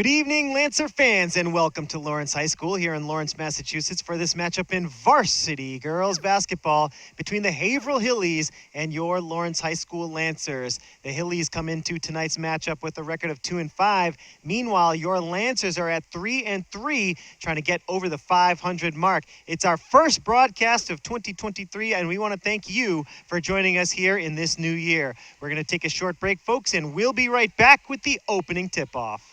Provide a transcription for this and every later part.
Good evening, Lancer fans, and welcome to Lawrence High School here in Lawrence, Massachusetts for this matchup in varsity girls basketball between the Haverhill Hillies and your Lawrence High School Lancers. The Hillies come into tonight's matchup with a record of 2-5. Meanwhile, your Lancers are at 3-3, trying to get over the 500 mark. It's our first broadcast of 2023, and we want to thank you for joining us here in this new year. We're going to take a short break, folks, and we'll be right back with the opening tip-off.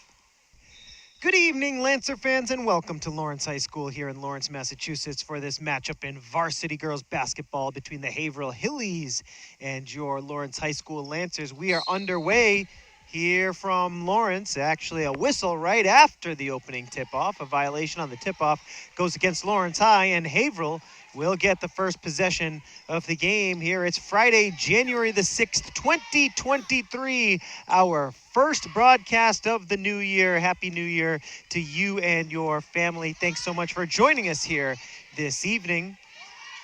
Good evening, Lancer fans, and welcome to Lawrence High School here in Lawrence, Massachusetts for this matchup in varsity girls basketball between the Haverhill Hillies and your Lawrence High School Lancers. We are underway here from Lawrence. Actually, a whistle right after the opening tip-off. A violation on the tip-off goes against Lawrence High, and Haverhill will get the first possession of the game here. It's Friday, January the 6th, 2023, our first broadcast of the new year. Happy New Year to you and your family. Thanks so much for joining us here this evening.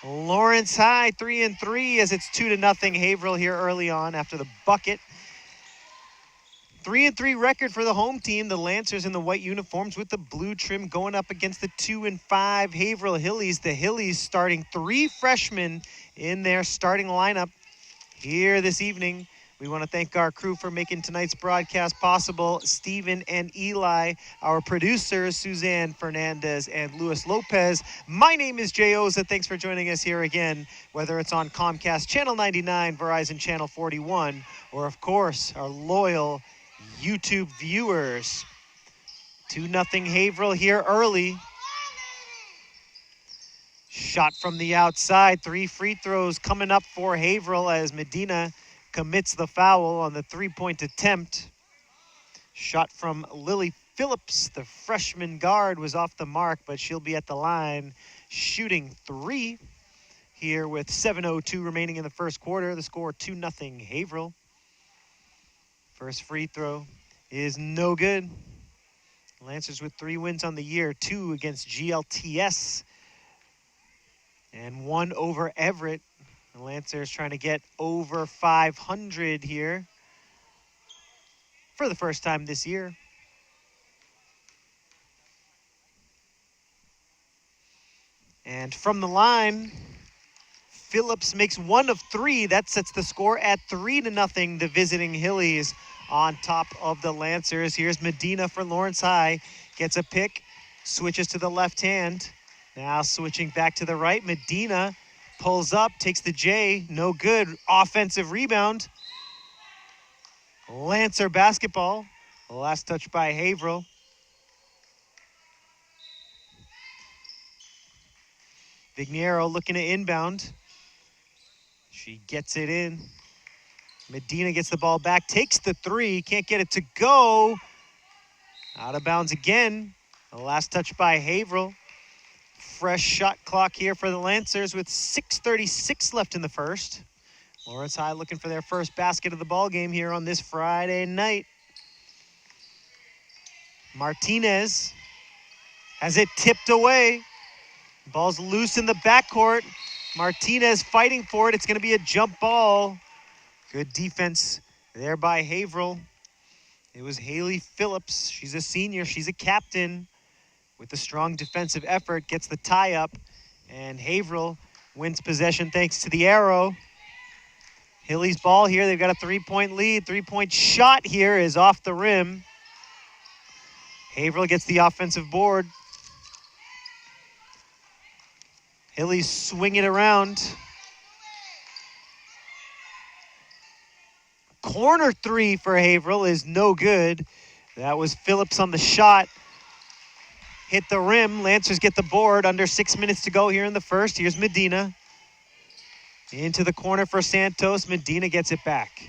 Lawrence High 3-3 as it's 2-0 Haverhill here early on after the bucket. 3-3 record for the home team. The Lancers in the white uniforms with the blue trim going up against the 2-5 Haverhill Hillies. The Hillies starting 3 freshmen in their starting lineup here this evening. We want to thank our crew for making tonight's broadcast possible. Stephen and Eli, our producers, Suzanne Fernandez and Luis Lopez. My name is Jay Oza. Thanks for joining us here again, whether it's on Comcast Channel 99, Verizon Channel 41, or of course, our loyal YouTube viewers. 2-0 Haverhill here early. Shot from the outside. 3 free throws coming up for Haverhill as Medina commits the foul on the 3-point attempt. Shot from Lily Phillips, the freshman guard, was off the mark, but she'll be at the line shooting 3 here with 7:02 remaining in the first quarter. The score 2-0 Haverhill. First free throw is no good. Lancers with 3 wins on the year, 2 against GLTS and 1 over Everett. The Lancers trying to get over 500 here for the first time this year. And from the line, Phillips makes 1 of 3. That sets the score at 3-0. The visiting Hillies on top of the Lancers. Here's Medina for Lawrence High. Gets a pick, switches to the left hand. Now switching back to the right. Medina pulls up, takes the J. No good. Offensive rebound. Lancer basketball. Last touch by Haverhill. Vignero looking to inbound. She gets it in. Medina gets the ball back, takes the 3, can't get it to go. Out of bounds again. The last touch by Haverhill. Fresh shot clock here for the Lancers with 6:36 left in the first. Lawrence High looking for their first basket of the ball game here on this Friday night. Martinez has it tipped away. Ball's loose in the backcourt. Martinez fighting for it. It's going to be a jump ball. Good defense there by Haverhill. It was Haley Phillips. She's a senior. She's a captain with a strong defensive effort. Gets the tie up. And Haverhill wins possession thanks to the arrow. Hilly's ball here. They've got a 3-point lead. 3-point shot here is off the rim. Haverhill gets the offensive board. Hilly's swing it around. Corner 3 for Haverhill is no good. That was Phillips on the shot. Hit the rim. Lancers get the board. Under 6 minutes to go here in the first. Here's Medina. Into the corner for Santos. Medina gets it back.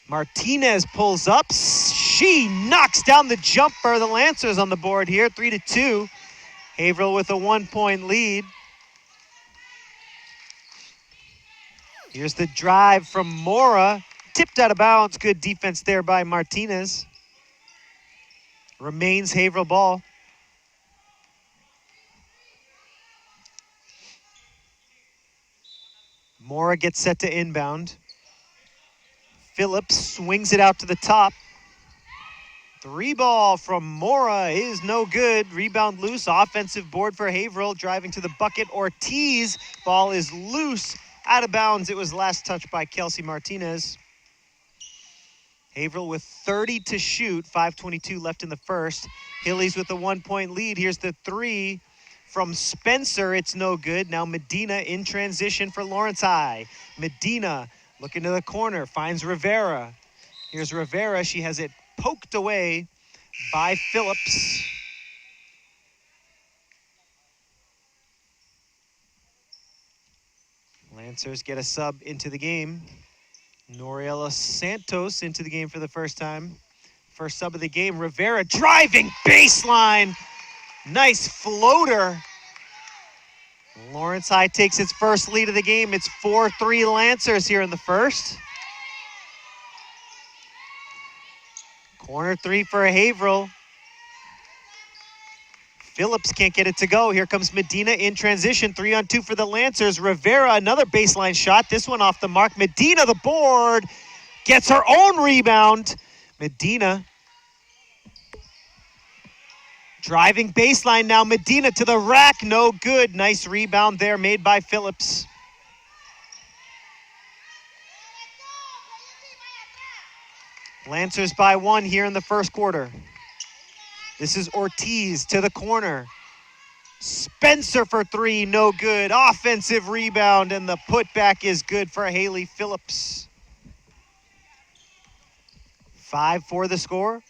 Martinez pulls up. She knocks down the jumper. The Lancers on the board here. 3-2. Haverhill with a 1-point lead. Here's the drive from Mora. Tipped out of bounds. Good defense there by Martinez. Remains Haverhill ball. Mora gets set to inbound. Phillips swings it out to the top. Three ball from Mora is no good. Rebound loose. Offensive board for Haverhill. Driving to the bucket. Ortiz. Ball is loose. Out of bounds. It was last touched by Kelsey Martinez. Haverhill with 30 to shoot. 5:22 left in the first. Hillies with a 1-point lead. Here's the three from Spencer. It's no good. Now Medina in transition for Lawrence High. Medina looking to the corner. Finds Rivera. Here's Rivera. She has it poked away by Phillips. Lancers get a sub into the game. Noriela Santos into the game for the first time. First sub of the game. Rivera driving baseline. Nice floater. Lawrence High takes its first lead of the game. It's 4-3 Lancers here in the first. Corner three for Haverhill. Phillips can't get it to go. Here comes Medina in transition. 3-on-2 for the Lancers. Rivera, another baseline shot. This one off the mark. Medina, the board, gets her own rebound. Medina driving baseline now. Medina to the rack. No good. Nice rebound there made by Phillips. Lancers by one here in the first quarter. This is Ortiz to the corner. Spencer for three, no good. Offensive rebound, and the putback is good for Haley Phillips. 5-4 the score.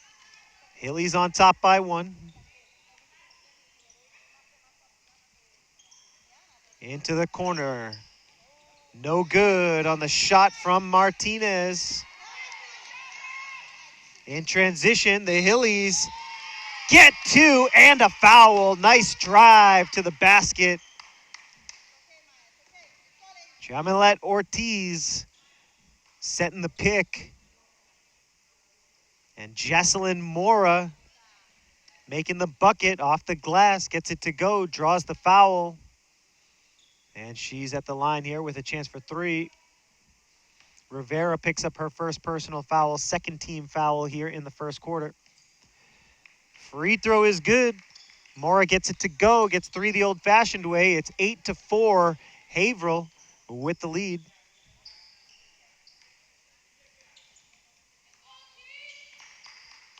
Hilly's on top by one. Into the corner. No good on the shot from Martinez. In transition, the Hillies get two and a foul. Nice drive to the basket. Jamilet Ortiz setting the pick. And Jesselyn Mora making the bucket off the glass, gets it to go, draws the foul. And she's at the line here with a chance for three. Rivera picks up her first personal foul, second team foul here in the first quarter. Free throw is good. Mora gets it to go, gets three the old-fashioned way. It's 8-4, Haverhill with the lead.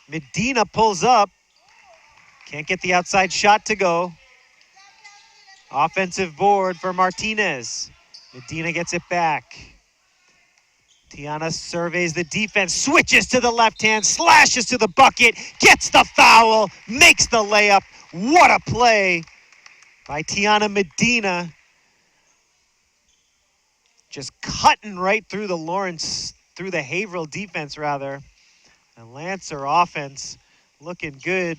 Medina pulls up. Can't get the outside shot to go. Offensive board for Martinez. Medina gets it back. Tiana surveys the defense, switches to the left hand, slashes to the bucket, gets the foul, makes the layup. What a play by Tiana Medina. Just cutting right through the Haverhill defense rather. And Lancer offense looking good.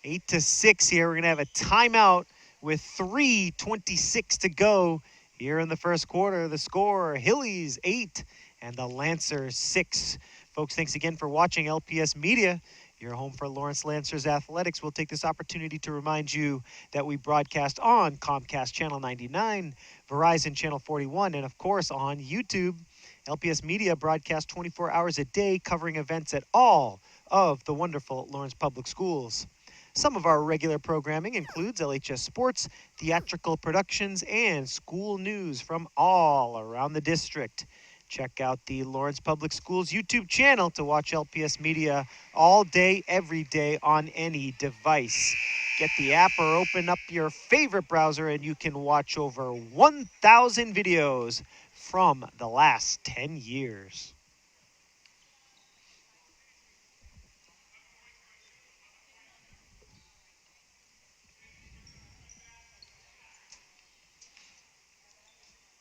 8-6 here. We're gonna have a timeout with 3:26 to go here in the first quarter. The score, Hillies 8 and the Lancers 6. Folks, thanks again for watching LPS Media, your home for Lawrence Lancers athletics. We'll take this opportunity to remind you that we broadcast on Comcast Channel 99, Verizon Channel 41, and of course on YouTube. LPS Media broadcasts 24 hours a day, covering events at all of the wonderful Lawrence Public Schools. Some of our regular programming includes LHS sports, theatrical productions, and school news from all around the district. Check out the Lawrence Public Schools YouTube channel to watch LPS Media all day, every day on any device. Get the app or open up your favorite browser and you can watch over 1,000 videos from the last 10 years.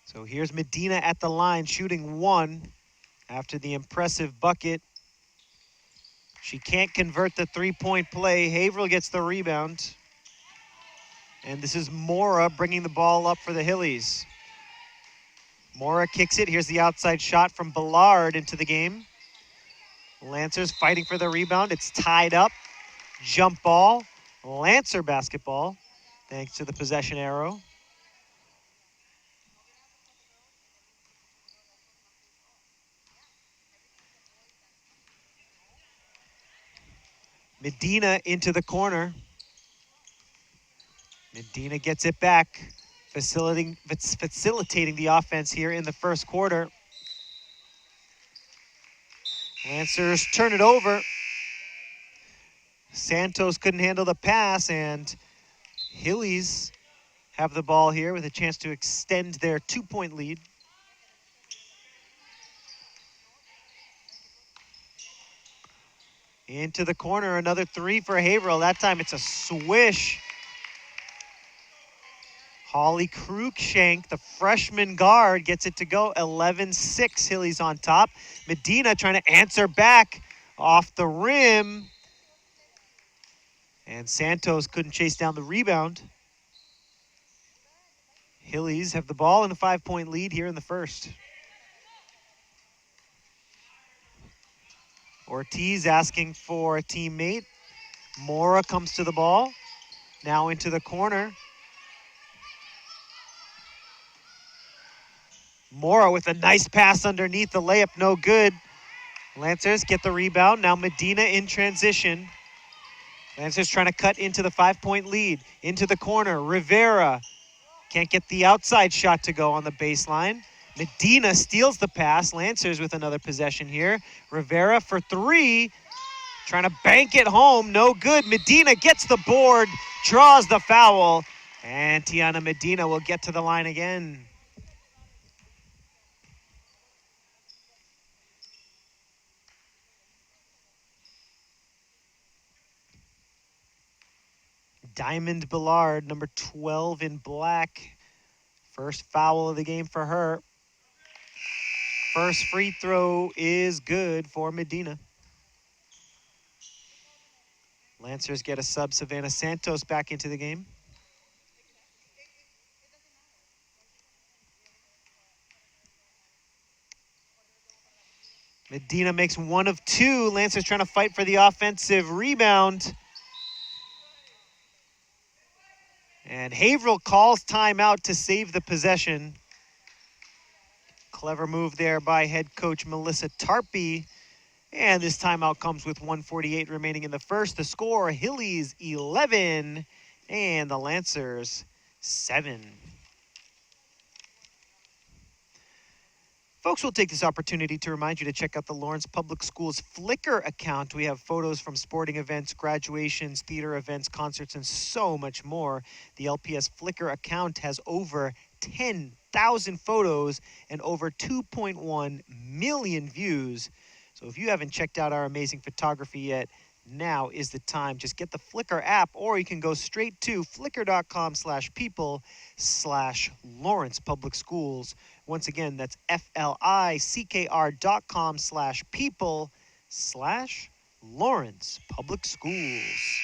So here's Medina at the line, shooting one after the impressive bucket. She can't convert the three-point play. Haverhill gets the rebound. And this is Mora bringing the ball up for the Hillies. Mora kicks it. Here's the outside shot from Ballard into the game. Lancers fighting for the rebound. It's tied up. Jump ball. Lancer basketball, thanks to the possession arrow. Medina into the corner. Medina gets it back, facilitating the offense here in the first quarter. Lancers turn it over. Santos couldn't handle the pass, and Hillies have the ball here with a chance to extend their 2-point lead. Into the corner, another three for Haverhill. That time it's a swish. Holly Cruikshank, the freshman guard, gets it to go. 11-6, Hillies on top. Medina trying to answer back off the rim. And Santos couldn't chase down the rebound. Hillies have the ball and a 5-point lead here in the first. Ortiz asking for a teammate. Mora comes to the ball. Now into the corner. Mora with a nice pass underneath the layup, no good. Lancers get the rebound. Now Medina in transition. Lancers trying to cut into the 5-point lead. Into the corner, Rivera. Can't get the outside shot to go on the baseline. Medina steals the pass. Lancers with another possession here. Rivera for three. Trying to bank it home, no good. Medina gets the board, draws the foul, and Tiana Medina will get to the line again. Diamond Ballard, number 12 in black. First foul of the game for her. First free throw is good for Medina. Lancers get a sub. Savannah Santos back into the game. Medina makes one of two. Lancers trying to fight for the offensive rebound. And Haverhill calls timeout to save the possession. Clever move there by head coach Melissa Tarpey. And this timeout comes with 1:48 remaining in the first. The score, Hillies 11 and the Lancers 7. Folks, we'll take this opportunity to remind you to check out the Lawrence Public Schools Flickr account. We have photos from sporting events, graduations, theater events, concerts, and so much more. The LPS Flickr account has over 10,000 photos and over 2.1 million views. So if you haven't checked out our amazing photography yet, now is the time. Just get the Flickr app, or you can go straight to flickr.com/people/Lawrence Public Schools. Once again, that's FLICKR.com/people/Lawrence Public Schools.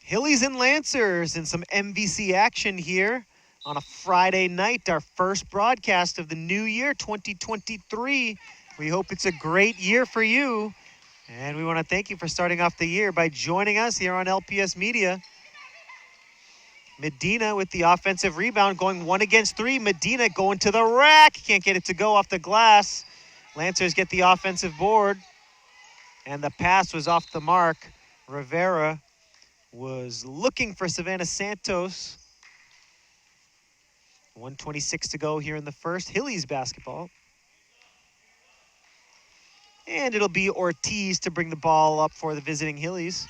Hillies and Lancers in some MVC action here on a Friday night, our first broadcast of the new year, 2023. We hope it's a great year for you. And we want to thank you for starting off the year by joining us here on LPS Media. Medina with the offensive rebound, going 1 against 3. Medina going to the rack. Can't get it to go off the glass. Lancers get the offensive board. And the pass was off the mark. Rivera was looking for Savannah Santos. 1:26 to go here in the first. Hillies basketball. And it'll be Ortiz to bring the ball up for the visiting Hillies.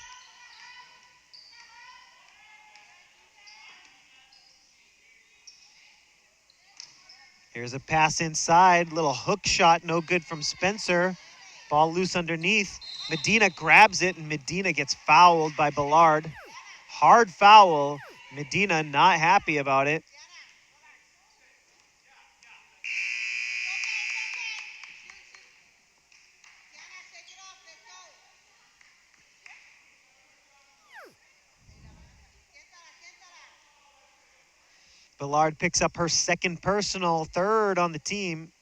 Here's a pass inside. Little hook shot, no good from Spencer. Ball loose underneath. Medina grabs it, and Medina gets fouled by Ballard. Hard foul. Medina not happy about it. Ballard picks up her second personal, third on the team.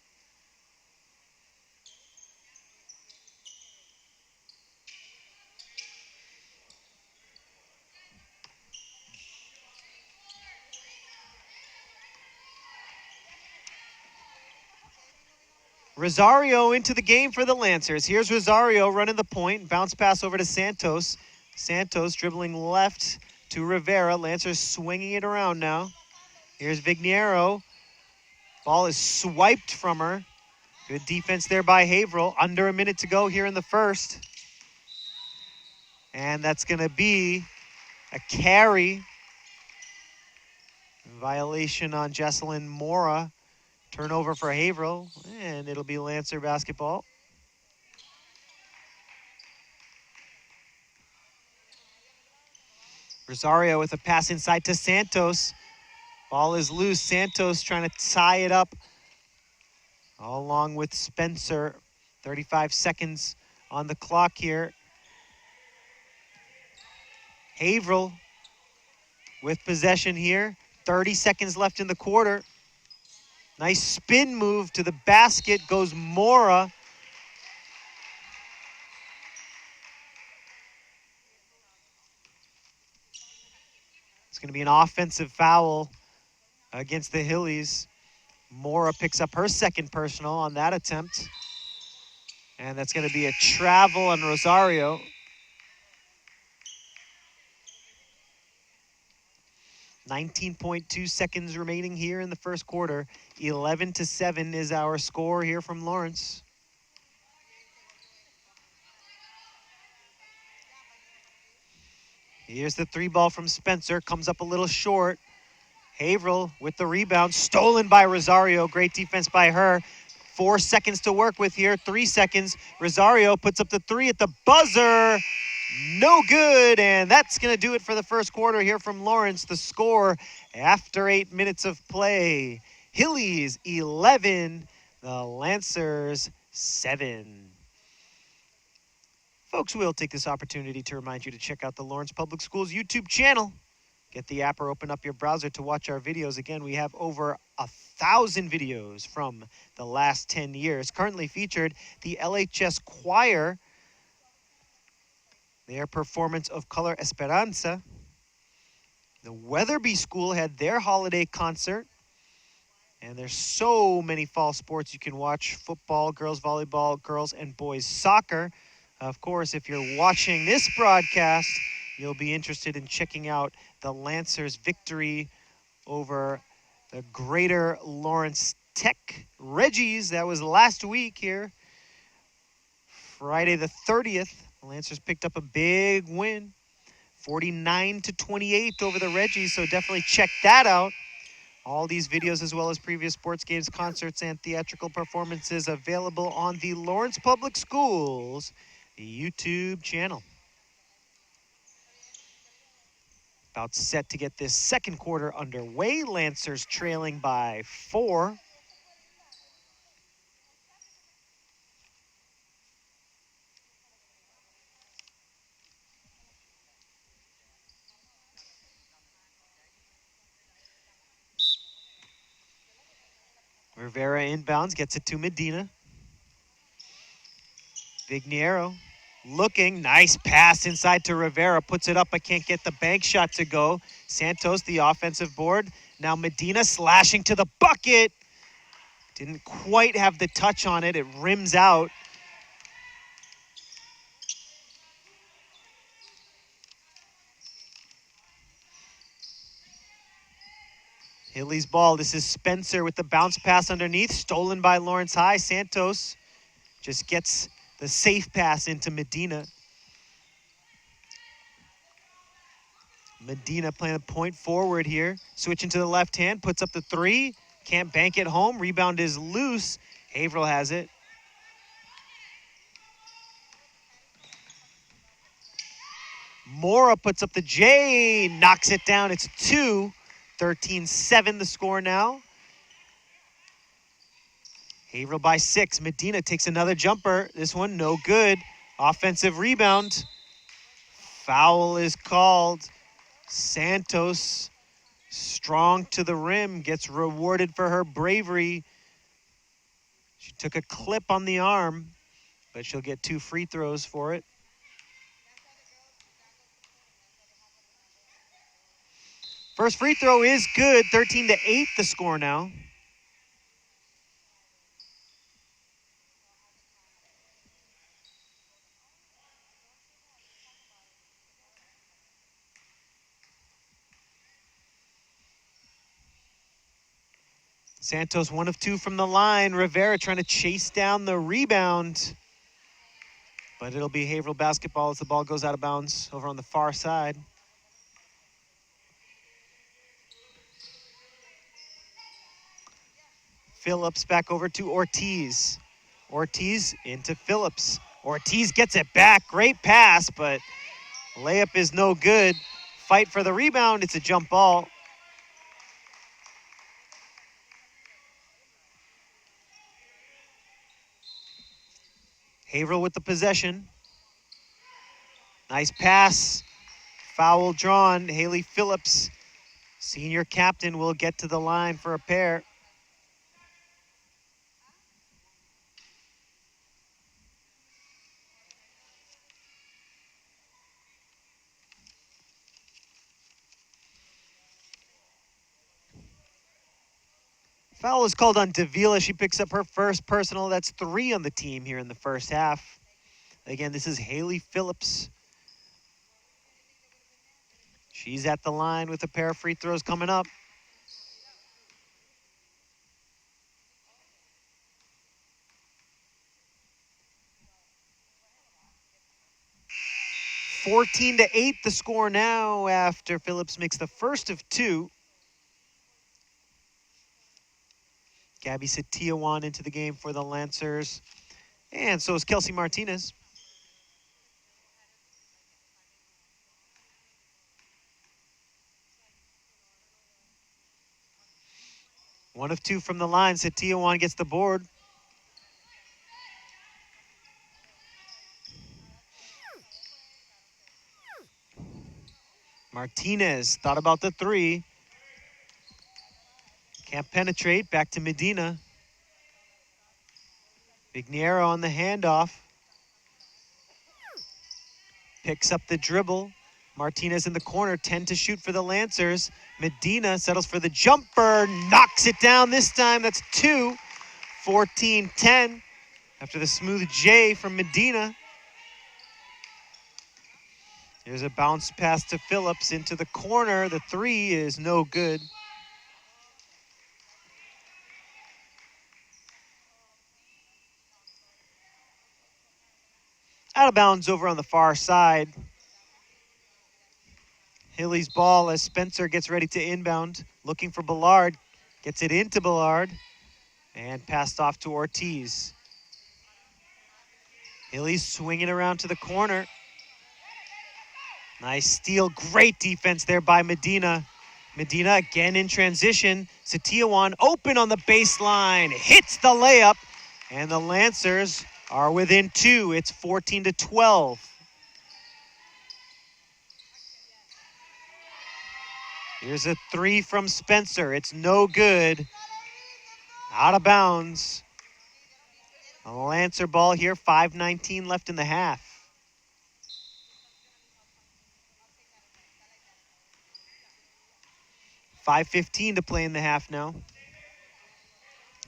Rosario into the game for the Lancers. Here's Rosario running the point. Bounce pass over to Santos. Santos dribbling left to Rivera. Lancers swinging it around now. Here's Vigniero. Ball is swiped from her. Good defense there by Haverhill. Under a minute to go here in the first. And that's going to be a carry. Violation on Jesselyn Mora. Turnover for Haverhill. And it'll be Lancer basketball. Rosario with a pass inside to Santos. Ball is loose. Santos trying to tie it up along with Spencer. 35 seconds on the clock here. Haverhill with possession here. 30 seconds left in the quarter. Nice spin move to the basket goes Mora. It's going to be an offensive foul against the Hillies. Mora picks up her second personal on that attempt. And that's going to be a travel on Rosario. 19.2 seconds remaining here in the first quarter. 11-7 is our score here from Lawrence. Here's the three ball from Spencer. Comes up a little short. Haverhill with the rebound. Stolen by Rosario. Great defense by her. 4 seconds to work with here. 3 seconds. Rosario puts up the three at the buzzer. No good. And that's going to do it for the first quarter here from Lawrence. The score after 8 minutes of play. Hillies 11. The Lancers 7. Folks, we'll take this opportunity to remind you to check out the Lawrence Public Schools YouTube channel. Get the app or open up your browser to watch our videos. Again, we have over 1,000 videos from the last 10 years. Currently featured the LHS Choir, their performance of Color Esperanza. The Weatherby School had their holiday concert. And there's so many fall sports you can watch. Football, girls volleyball, girls and boys soccer. Of course, if you're watching this broadcast, you'll be interested in checking out the Lancers' victory over the Greater Lawrence Tech Reggies. That was last week here. Friday the 30th, the Lancers picked up a big win. 49-28 over the Reggies, so definitely check that out. All these videos, as well as previous sports games, concerts, and theatrical performances available on the Lawrence Public Schools YouTube channel. About set to get this second quarter underway. Lancers trailing by 4. Rivera inbounds, gets it to Medina. Vigniero looking, nice pass inside to Rivera, puts it up but can't get the bank shot to go. Santos, the offensive board. Now Medina slashing to the bucket. Didn't quite have the touch on it, it rims out. Hilly's ball, this is Spencer with the bounce pass underneath, stolen by Lawrence High. Santos just gets the safe pass into Medina. Medina playing a point forward here. Switching to the left hand, puts up the three. Can't bank it home. Rebound is loose. Haverhill has it. Mora puts up the J, knocks it down. It's 2. 13-7 the score now. Haverhill by 6. Medina takes another jumper. This one no good. Offensive rebound. Foul is called. Santos, strong to the rim, gets rewarded for her bravery. She took a clip on the arm, but she'll get 2 free throws for it. First free throw is good. 13-8 the score now. Santos 1 of 2 from the line. Rivera trying to chase down the rebound. But it'll be Haverhill basketball as the ball goes out of bounds over on the far side. Phillips back over to Ortiz. Ortiz into Phillips. Ortiz gets it back. Great pass, but layup is no good. Fight for the rebound. It's a jump ball. Haverhill with the possession. Nice pass. Foul drawn. Haley Phillips, senior captain, will get to the line for a pair. Foul is called on Davila. She picks up her first personal. That's 3 on the team here in the first half. Again, this is Haley Phillips. She's at the line with a pair of free throws coming up. (14-8) the score now after Phillips makes the first of 2. Gabby Satiawan into the game for the Lancers. And so is Kelsey Martinez. One of 2 from the line. Satiawan gets the board. Martinez thought about the 3. Can't penetrate. Back to Medina. Vigniero on the handoff. Picks up the dribble. Martinez in the corner, 10 to shoot for the Lancers. Medina settles for the jumper, knocks it down this time. That's 2, 14-10 after the smooth J from Medina. Here's a bounce pass to Phillips into the corner. The 3 is no good. Out of bounds over on the far side. Hilly's ball as Spencer gets ready to inbound. Looking for Ballard. Gets it into Ballard. And passed off to Ortiz. Hilly's swinging around to the corner. Nice steal. Great defense there by Medina. Medina again in transition. Satiawan open on the baseline. Hits the layup. And the Lancers are within 2. It's 14-12. Here's a 3 from Spencer. It's no good. Out of bounds. A Lancer ball here. 5:19 left in the half. .5:15 to play in the half now.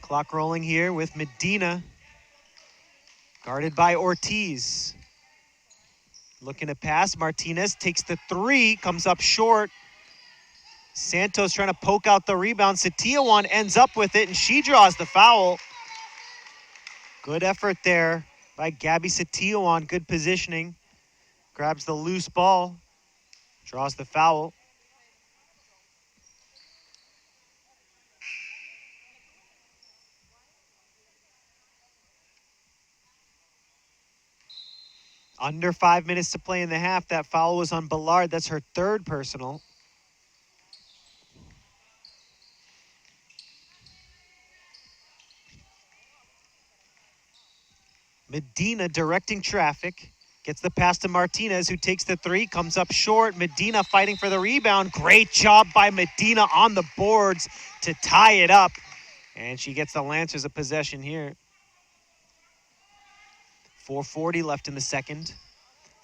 Clock rolling here with Medina. Guarded by Ortiz. Looking to pass. Martinez takes the 3. Comes up short. Santos trying to poke out the rebound. Satiawan ends up with it, and she draws the foul. Good effort there by Gabby Satiawan. Good positioning. Grabs the loose ball. Draws the foul. Under 5 minutes to play in the half. That foul was on Ballard. That's her 3rd personal. Medina directing traffic. Gets the pass to Martinez, who takes the 3, comes up short. Medina fighting for the rebound. Great job by Medina on the boards to tie it up. And she gets the Lancers a possession here. 4:40 left in the second.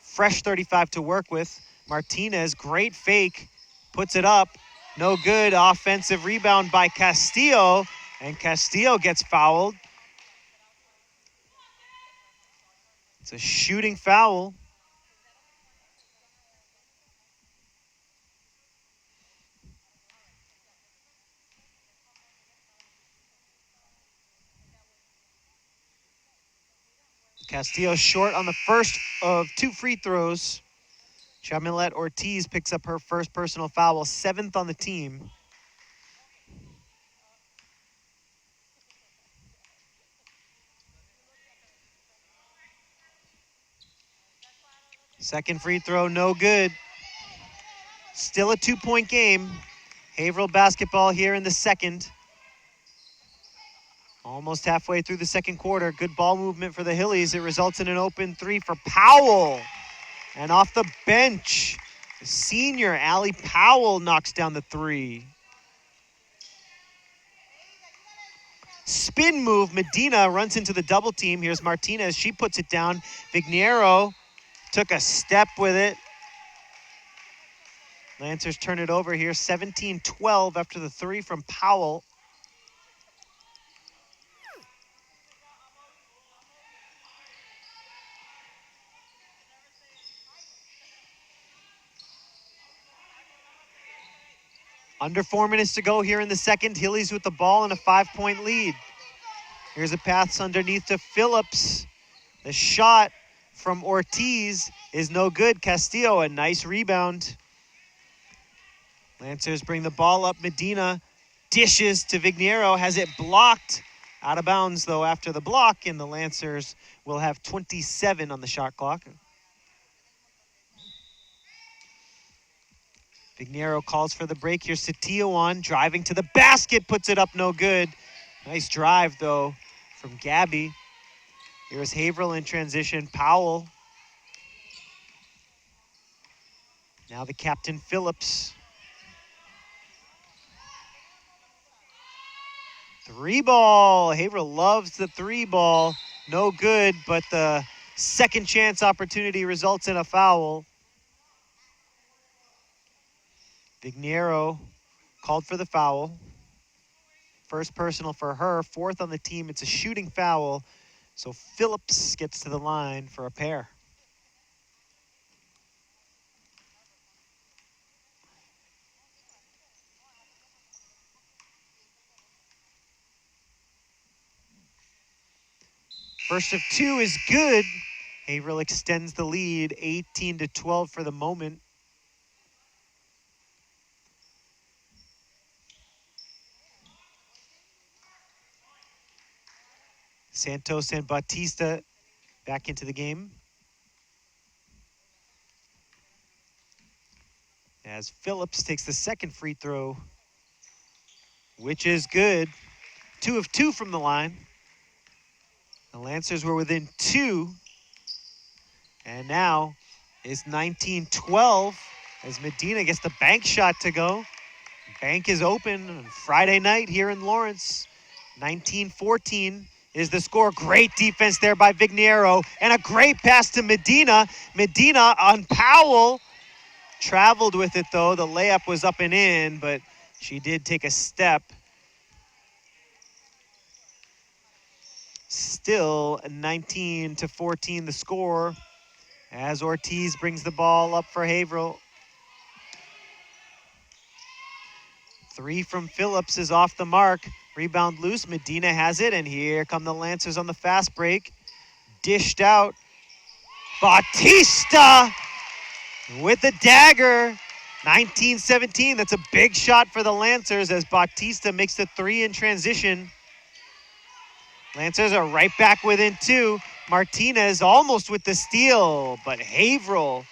Fresh 35 to work with. Martinez, great fake, puts it up. No good. Offensive rebound by Castillo, and Castillo gets fouled. It's a shooting foul. Castillo short on the first of 2 free throws. Chamilette Ortiz picks up her first personal foul, 7th on the team. Second free throw, no good. Still a 2-point game. Haverhill basketball here in the second. Almost halfway through the second quarter. Good ball movement for the Hillies. It results in an open 3 for Powell. And off the bench, senior Allie Powell knocks down the 3. Spin move, Medina runs into the double team. Here's Martinez, she puts it down. Vignero took a step with it. Lancers turn it over here, 17-12 after the 3 from Powell. Under 4 minutes to go here in the second. Hillies with the ball and a 5-point lead. Here's a pass underneath to Phillips. The shot from Ortiz is no good. Castillo, a nice rebound. Lancers bring the ball up. Medina dishes to Vignero, has it blocked. Out of bounds, though, after the block, and the Lancers will have 27 on the shot clock. Vignero calls for the break. Here's Satillo on, driving to the basket, puts it up, no good. Nice drive, though, from Gabby. Here's Haverhill in transition. Powell. Now the captain, Phillips. 3 ball. Haverhill loves the 3 ball. No good, but the second chance opportunity results in a foul. Vignero called for the foul. First personal for her, 4th on the team. It's a shooting foul, so Phillips gets to the line for a pair. First of 2 is good. Haverhill extends the lead, 18-12 for the moment. Santos and Bautista back into the game. As Phillips takes the second free throw, which is good. 2 of 2 from the line. The Lancers were within 2. And now is 19-12 as Medina gets the bank shot to go. Bank is open on Friday night here in Lawrence. 19-14 is the score. Great defense there by Vignero. And a great pass to Medina. Medina on Powell. Traveled with it, though. The layup was up and in, but she did take a step. Still 19-14 the score as Ortiz brings the ball up for Haverhill. 3 from Phillips is off the mark. Rebound loose. Medina has it, and here come the Lancers on the fast break. Dished out. Bautista with the dagger. 19-17. That's a big shot for the Lancers as Bautista makes the 3 in transition. Lancers are right back within 2. Martinez almost with the steal, but Haverhill,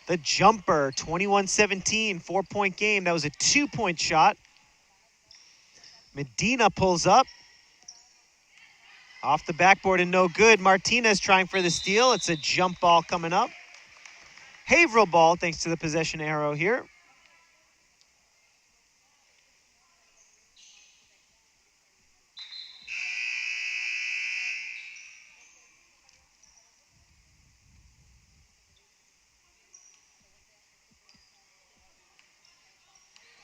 the jumper, 21-17, 4-point game. That was a 2-point shot. Medina pulls up. Off the backboard and no good. Martinez trying for the steal. It's a jump ball coming up. Haverhill ball thanks to the possession arrow here.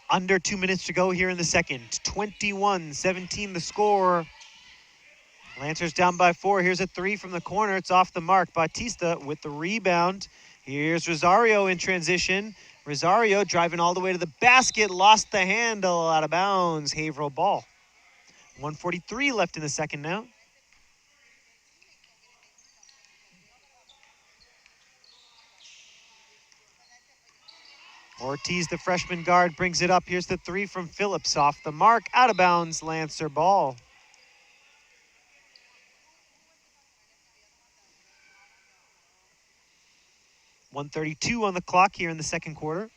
Under 2 minutes to go here in the second. 21-17 the score. Lancers down by 4. Here's a 3 from the corner. It's off the mark. Bautista with the rebound. Here's Rosario in transition. Rosario driving all the way to the basket. Lost the handle, out of bounds. Haverhill ball. 1:43 left in the second now. Ortiz, the freshman guard, brings it up. Here's the three from Phillips off the mark. Out of bounds, Lancer ball. .132 on the clock here in the second quarter.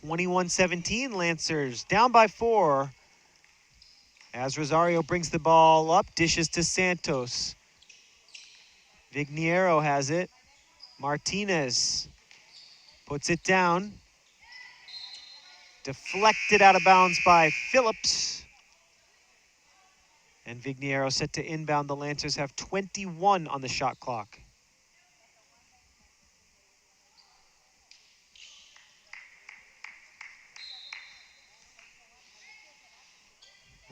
21-17, Lancers down by 4. As Rosario brings the ball up, dishes to Santos. Vigniero has it. Martinez puts it down. Deflected out of bounds by Phillips. And Vigniero set to inbound. The Lancers have 21 on the shot clock.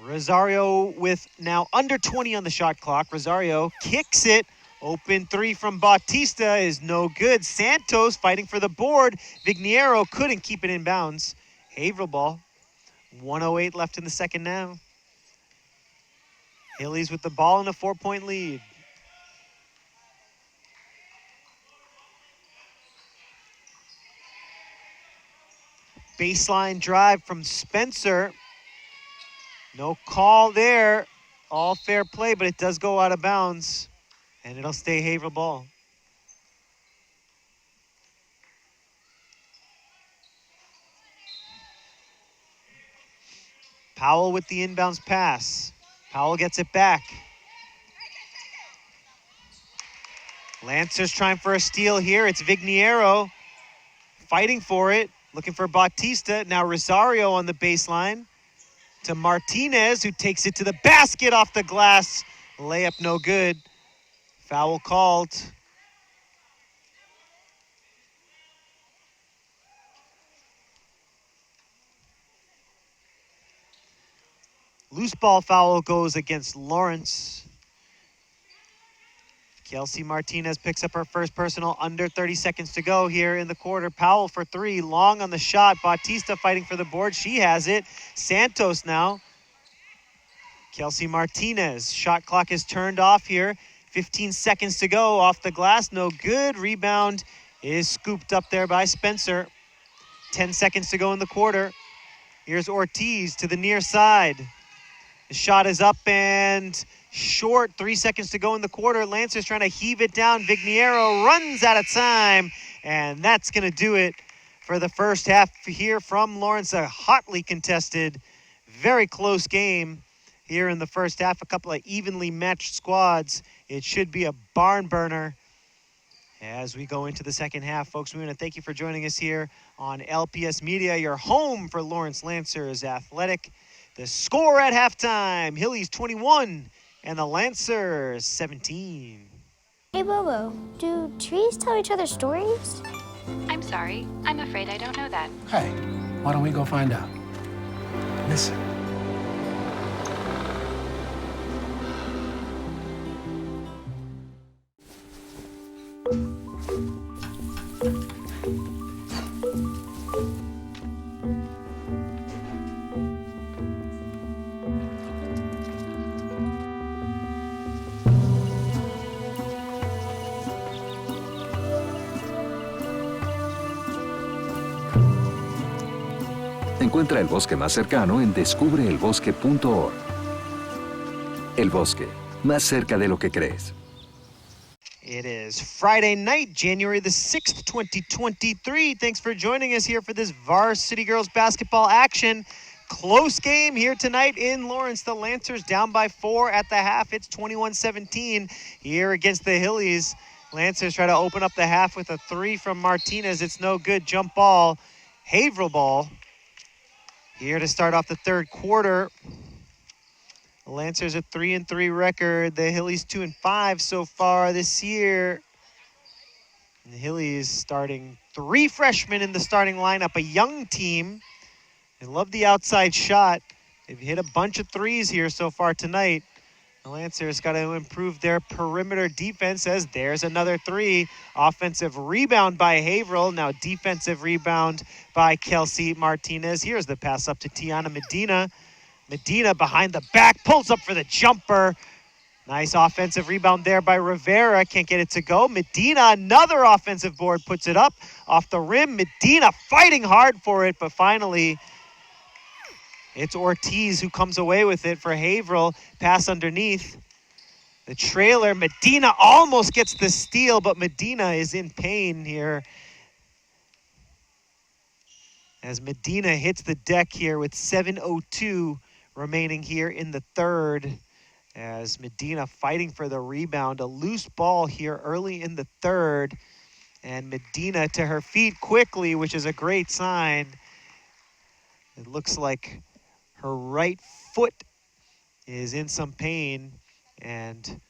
Rosario with now under 20 on the shot clock. Rosario kicks it. Open three from Bautista is no good. Santos fighting for the board. Vigniero couldn't keep it in bounds. Haverhill ball. 1:08 left in the second now. Hillies with the ball and a 4-point lead. Baseline drive from Spencer. No call there. All fair play, but it does go out of bounds. And it'll stay Haverhill ball. Powell with the inbounds pass. Powell gets it back. Lancers trying for a steal here. It's Vigniero fighting for it, looking for Bautista. Now Rosario on the baseline to Martinez, who takes it to the basket off the glass. Layup no good. Foul called. Loose ball foul goes against Lawrence. Kelsey Martinez picks up her first personal. Under 30 seconds to go here in the quarter. Powell for three, long on the shot. Bautista fighting for the board. She has it. Santos now. Kelsey Martinez. Shot clock is turned off here. 15 seconds to go. Off the glass, no good. Rebound is scooped up there by Spencer. 10 seconds to go in the quarter. Here's Ortiz to the near side. The shot is up and short. 3 seconds to go in the quarter. Lancers trying to heave it down. Vigniero runs out of time. And that's going to do it for the first half here from Lawrence. A hotly contested, very close game here in the first half. A couple of evenly matched squads. It should be a barn burner as we go into the second half. Folks, we want to thank you for joining us here on LPS Media, your home for Lawrence Lancers Athletic. The score at halftime, Hillies 21 and the Lancers 17. Hey Bobo, do trees tell each other stories? I'm sorry, I'm afraid I don't know that. Hey, why don't we go find out? Listen. Encuentra el bosque más cercano en descubreelbosque.org. El bosque, más cerca de lo que crees. It is Friday night, January the 6th, 2023. Thanks for joining us here for this Varsity Girls basketball action. Close game here tonight in Lawrence. The Lancers down by 4 at the half. It's 21-17 here against the Hillies. Lancers try to open up the half with a three from Martinez. It's no good. Jump ball. Haverhill ball. Here to start off the third quarter. The Lancers a 3-3 record. The Hillies 2-5 so far this year. And the Hillies starting 3 freshmen in the starting lineup, a young team. They love the outside shot. They've hit a bunch of threes here so far tonight. The Lancers got to improve their perimeter defense as there's another three. Offensive rebound by Haverhill. Now defensive rebound by Kelsey Martinez. Here's the pass up to Tiana Medina. Medina behind the back, pulls up for the jumper. Nice offensive rebound there by Rivera. Can't get it to go. Medina, another offensive board, puts it up off the rim. Medina fighting hard for it, but finally it's Ortiz who comes away with it for Haverhill. Pass underneath. The trailer, Medina almost gets the steal, but Medina is in pain here as Medina hits the deck here with 7:02 remaining here in the third. As Medina fighting for the rebound, a loose ball here early in the third, and Medina to her feet quickly, which is a great sign. It looks like her right foot is in some pain, and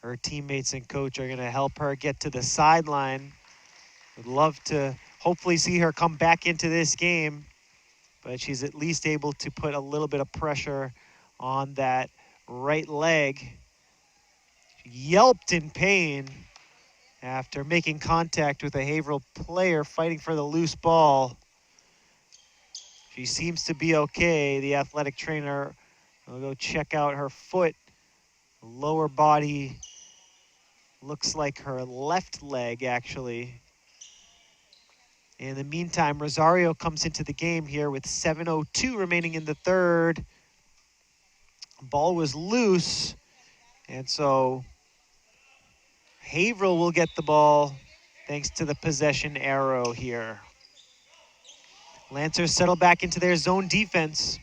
her teammates and coach are gonna help her get to the sideline. Would love to hopefully see her come back into this game, but she's at least able to put a little bit of pressure on that right leg. She yelped in pain after making contact with a Haverhill player fighting for the loose ball. She seems to be okay. The athletic trainer will go check out her foot. Lower body looks like her left leg, actually. In the meantime, Rosario comes into the game here with 7:02 remaining in the third. Ball was loose, and so Haverhill will get the ball thanks to the possession arrow here. Lancers settle back into their zone defense.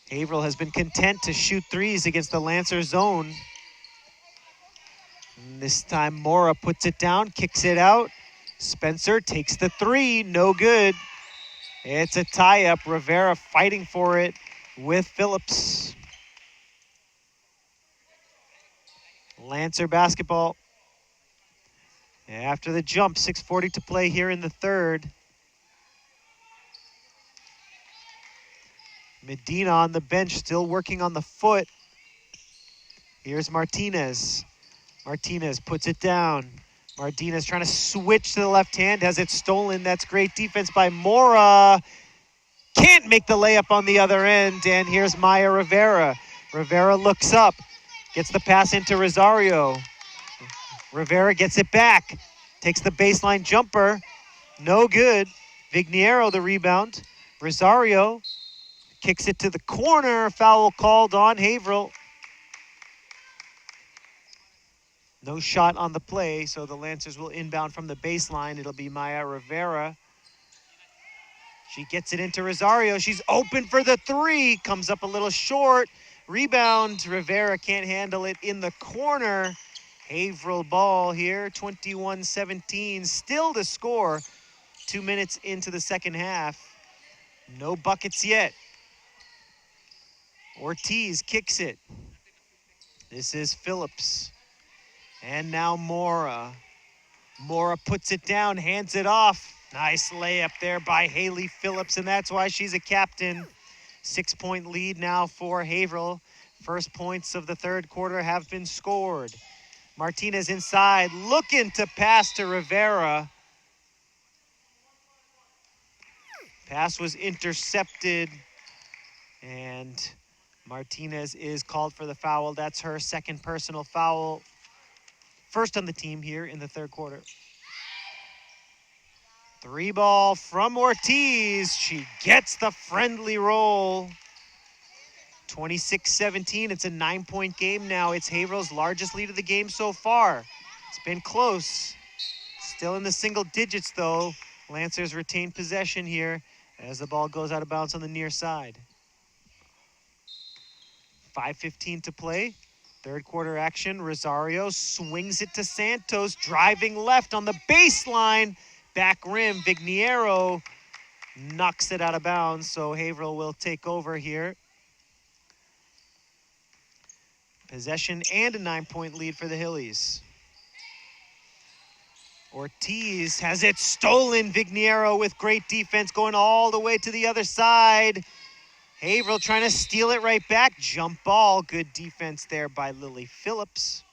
Haverhill has been content to shoot threes against the Lancers zone. And this time Mora puts it down, kicks it out. Spencer takes the three, no good. It's a tie-up. Rivera fighting for it with Phillips. Lancer basketball. After the jump, 6:40 to play here in the third. Medina on the bench, still working on the foot. Here's Martinez. Martinez puts it down. Martinez trying to switch to the left hand, has it stolen. That's great defense by Mora. Can't make the layup on the other end, and here's Maya Rivera. Rivera looks up, gets the pass into Rosario. Rivera gets it back, takes the baseline jumper, no good. Vigniero the rebound. Rosario kicks it to the corner, foul called on Haverhill. No shot on the play, so the Lancers will inbound from the baseline. It'll be Maya Rivera. She gets it into Rosario. She's open for the three. Comes up a little short. Rebound. Rivera can't handle it in the corner. Haverhill ball here, 21-17. Still to score 2 minutes into the second half. No buckets yet. Ortiz kicks it. This is Phillips. And now Mora. Mora puts it down, hands it off. Nice layup there by Haley Phillips, and that's why she's a captain. 6-point lead now for Haverhill. First points of the third quarter have been scored. Martinez inside, looking to pass to Rivera. Pass was intercepted, and Martinez is called for the foul. That's her second personal foul. First on the team here in the third quarter. Three ball from Ortiz. She gets the friendly roll. 26-17. It's a 9-point game now. It's Haverhill's largest lead of the game so far. It's been close. Still in the single digits, though. Lancers retain possession here as the ball goes out of bounds on the near side. 5:15 to play. Third quarter action. Rosario swings it to Santos, driving left on the baseline. Back rim, Vigniero knocks it out of bounds, so Haverhill will take over here. Possession and a 9-point lead for the Hillies. Ortiz has it stolen. Vigniero with great defense going all the way to the other side. Haverhill trying to steal it right back. Jump ball. Good defense there by Lily Phillips.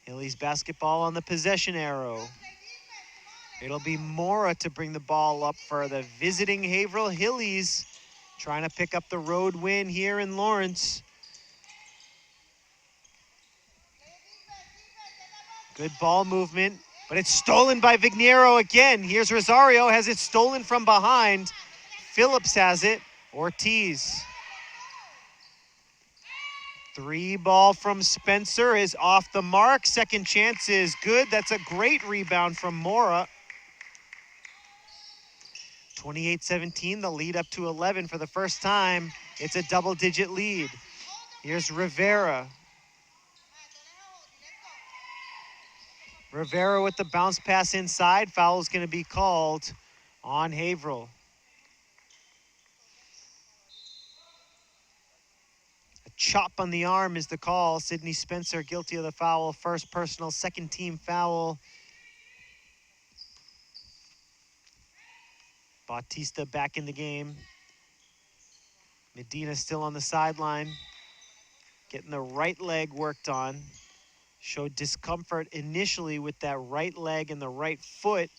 Hillies basketball on the possession arrow. It'll be Mora to bring the ball up for the visiting Haverhill Hillies, trying to pick up the road win here in Lawrence. Good ball movement, but it's stolen by Vignero again. Here's Rosario, has it stolen from behind. Phillips has it, Ortiz. 3 ball from Spencer is off the mark. Second chance is good. That's a great rebound from Mora. 28-17, the lead up to 11 for the first time. It's a double-digit lead. Here's Rivera. Rivera with the bounce pass inside. Foul is going to be called on Haverhill. A chop on the arm is the call. Sydney Spencer guilty of the foul. First personal, second team foul. Bautista back in the game. Medina still on the sideline, getting the right leg worked on. Showed discomfort initially with that right leg and the right foot.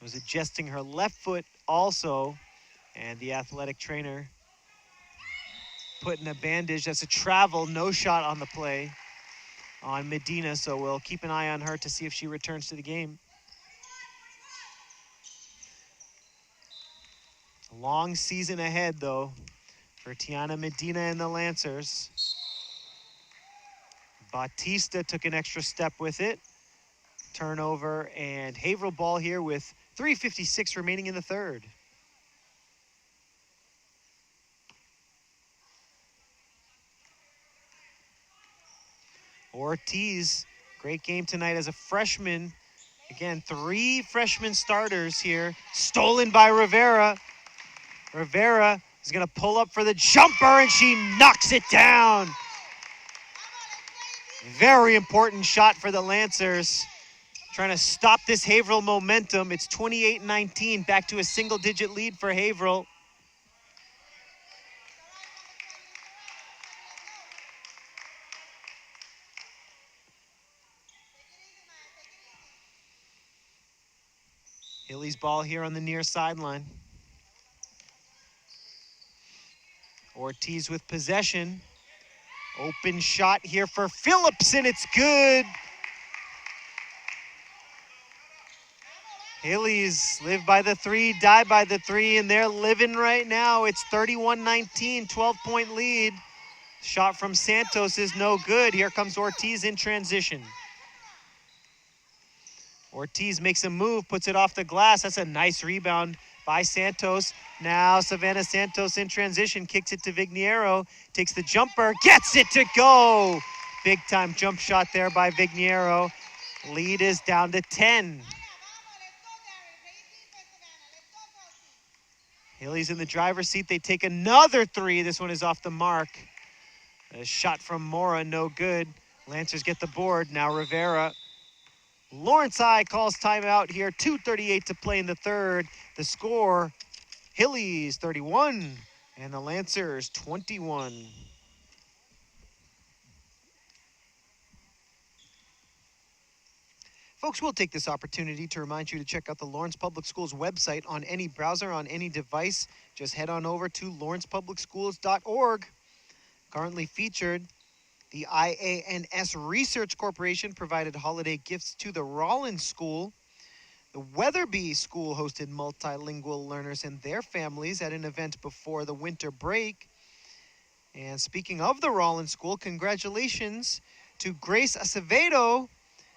Was adjusting her left foot also, and the athletic trainer putting a bandage. That's a travel, no shot on the play on Medina, so we'll keep an eye on her to see if she returns to the game. Long season ahead, though, for Tiana Medina and the Lancers. Bautista took an extra step with it. Turnover and Haverhill ball here with 3:56 remaining in the third. Ortiz, great game tonight as a freshman. Again, 3 freshman starters here. Stolen by Rivera. Rivera is going to pull up for the jumper, and she knocks it down. Very important shot for the Lancers. Trying to stop this Haverhill momentum. It's 28-19, back to a single-digit lead for Haverhill. Hilly's ball here on the near sideline. Ortiz with possession. Open shot here for Phillips, and it's good. Hillies live by the 3, die by the 3, and they're living right now. It's 31-19, 12-point lead. Shot from Santos is no good. Here comes Ortiz in transition. Ortiz makes a move, puts it off the glass. That's a nice rebound by Santos. Now Savannah Santos in transition, kicks it to Vignero, takes the jumper, gets it to go. Big time jump shot there by Vignero. Lead is down to 10. Hilly's in the driver's seat. They take another 3. This one is off the mark. A shot from Mora, no good. Lancers get the board. Now Rivera. Lawrence High calls timeout here. 2:38 to play in the third. The score, Hillies 31 and the Lancers 21. Folks, we'll take this opportunity to remind you to check out the Lawrence Public Schools website on any browser, on any device. Just head on over to lawrencepublicschools.org. Currently featured, the IANS Research Corporation provided holiday gifts to the Rollins School. The Weatherby School hosted multilingual learners and their families at an event before the winter break. And speaking of the Rollins School, congratulations to Grace Acevedo.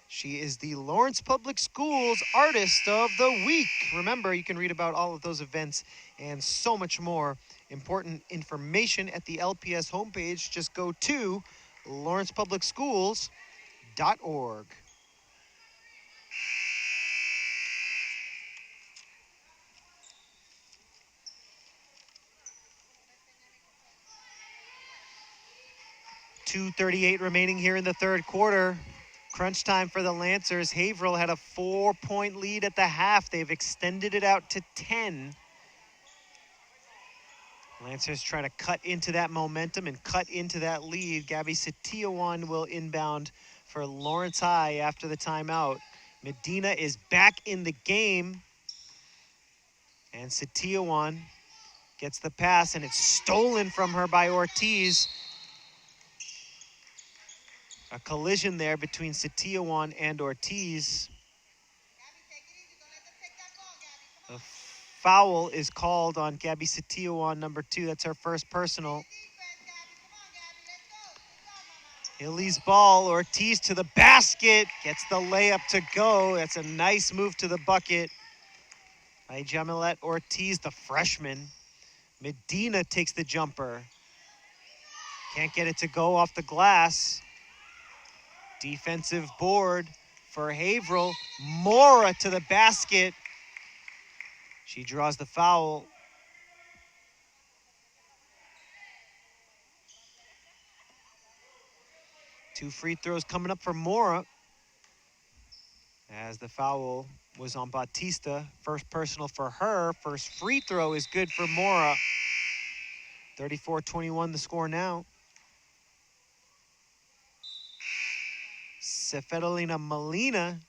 She is the Lawrence Public Schools Artist of the Week. Remember, you can read about all of those events and so much more important information at the LPS homepage. Just go to lawrencepublicschools.org. .238 remaining here in the third quarter. Crunch time for the Lancers. Haverhill had a 4-point lead at the half. They've extended it out to 10. Lancers trying to cut into that momentum and cut into that lead. Gabby Setiawan will inbound for Lawrence High after the timeout. Medina is back in the game. And Setiawan gets the pass, and it's stolen from her by Ortiz. A collision there between Setiawan and Ortiz. A foul is called on Gabby Setiawan, number 2. That's her first personal. Hilly's ball, Ortiz to the basket, gets the layup to go. That's a nice move to the bucket by Jamilette Ortiz, the freshman. Medina takes the jumper. Can't get it to go off the glass. Defensive board for Haverhill. Mora to the basket. She draws the foul. Two free throws coming up for Mora, as the foul was on Batista. First personal for her. First free throw is good for Mora. 34-21 the score now. Sefedolina Molina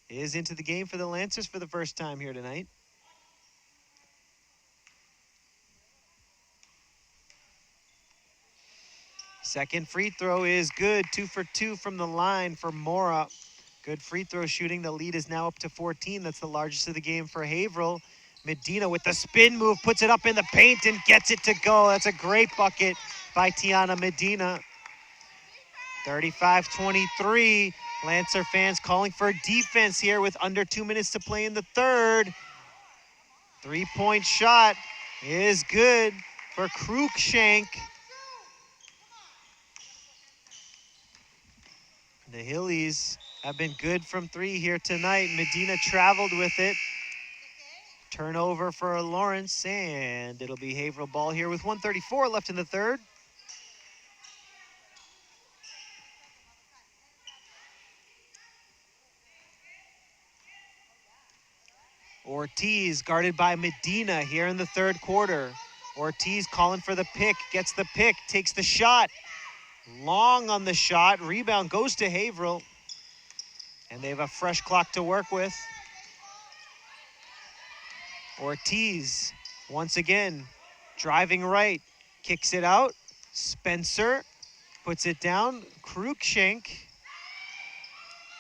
is into the game for the Lancers for the first time here tonight. Second free throw is good. 2 for 2 from the line for Mora. Good free throw shooting. The lead is now up to 14. That's the largest of the game for Haverhill. Medina with the spin move, puts it up in the paint and gets it to go. That's a great bucket by Tiana Medina. 35-23. Lancer fans calling for defense here with under 2 minutes to play in the third. Three-point shot is good for Cruikshank. The Hillies have been good from 3 here tonight. Medina traveled with it. Turnover for Lawrence, and it'll be Haverhill ball here with 1:34 left in the third. Ortiz guarded by Medina here in the third quarter. Ortiz calling for the pick, gets the pick, takes the shot. Long on the shot, rebound goes to Haverhill, and they have a fresh clock to work with. Ortiz, once again, driving right, kicks it out. Spencer puts it down. Cruikshank,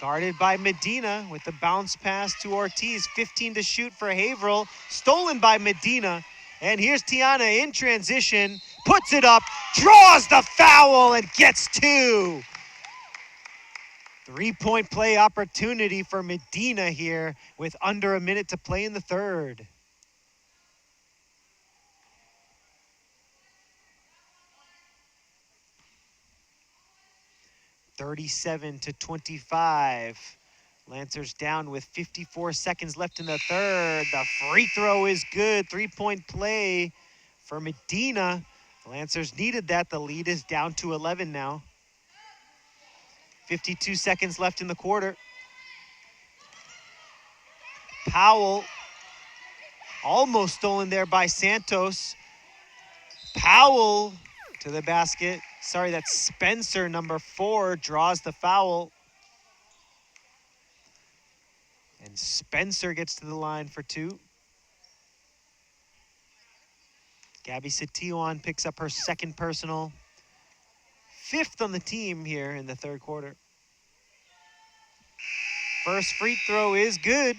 guarded by Medina with the bounce pass to Ortiz. 15 to shoot for Haverhill, stolen by Medina. And here's Tiana in transition, puts it up, draws the foul, and gets 2. Three-point play opportunity for Medina here with under a minute to play in the third. (37-25). Lancers down with 54 seconds left in the third. The free throw is good. Three-point play for Medina. Lancers needed that. The lead is down to 11 now. 52 seconds left in the quarter. Powell, almost stolen there by Santos. Powell to the basket. Sorry, that's Spencer, number 4, draws the foul. And Spencer gets to the line for 2. Gabby Setiawan picks up her second personal. 5th on the team here in the third quarter. First free throw is good.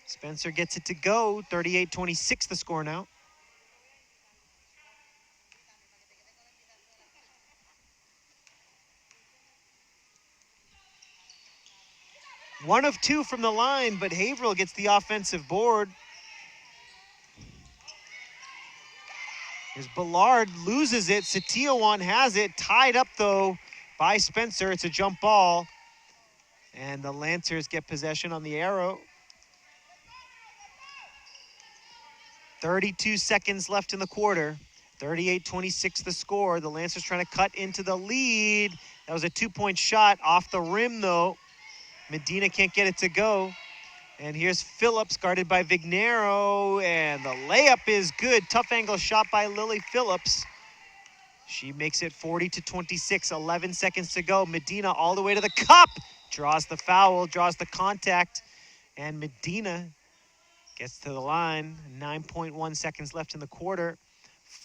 Spencer gets it to go. 38-26 the score now. One of 2 from the line, but Haverhill gets the offensive board. Here's Ballard, loses it. Setiawan has it, tied up though by Spencer. It's a jump ball, and the Lancers get possession on the arrow. 32 seconds left in the quarter. 38-26 the score. The Lancers trying to cut into the lead. That was a 2-point shot off the rim though. Medina can't get it to go. And here's Phillips, guarded by Vignero, and the layup is good. Tough angle shot by Lily Phillips. She makes it 40-26, 11 seconds to go. Medina all the way to the cup, draws the foul, draws the contact, and Medina gets to the line. 9.1 seconds left in the quarter.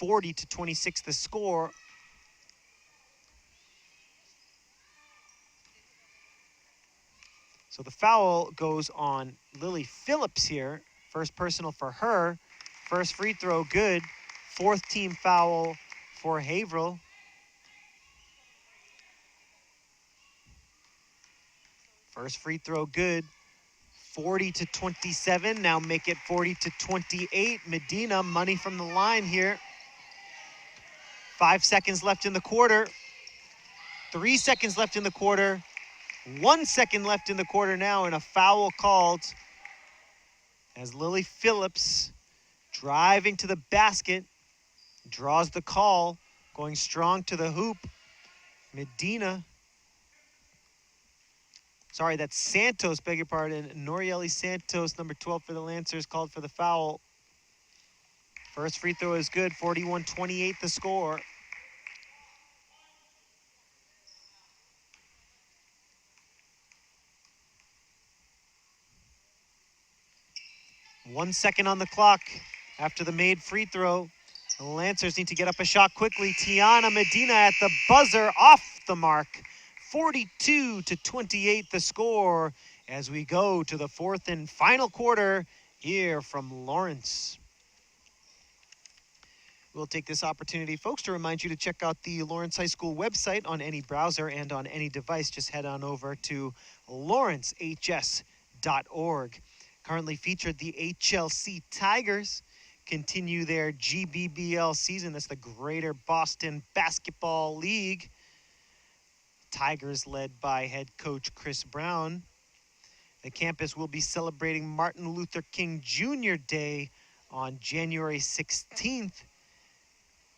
40-26 the score. So the foul goes on Lily Phillips here. First personal for her. First free throw, good. Fourth team foul for Haverhill. First free throw, good. 40-27. Now make it 40-28. Medina, money from the line here. 5 seconds left in the quarter. 3 seconds left in the quarter. 1 second left in the quarter now, and a foul called as Lily Phillips, driving to the basket, draws the call, going strong to the hoop. Medina, sorry, that's Santos, beg your pardon. Norieli Santos, number 12 for the Lancers, called for the foul. First free throw is good, 41-28 the score. One second on the clock after the made free throw. The Lancers need to get up a shot quickly. Tiana Medina at the buzzer, off the mark. 42-28 the score as we go to the fourth and final quarter here from Lawrence. We'll take this opportunity, folks, to remind you to check out the Lawrence High School website on any browser and on any device. Just head on over to lawrencehs.org. Currently featured, the HLC Tigers continue their GBBL season. That's the Greater Boston Basketball League. Tigers led by head coach Chris Brown. The campus will be celebrating Martin Luther King Jr. Day on January 16th.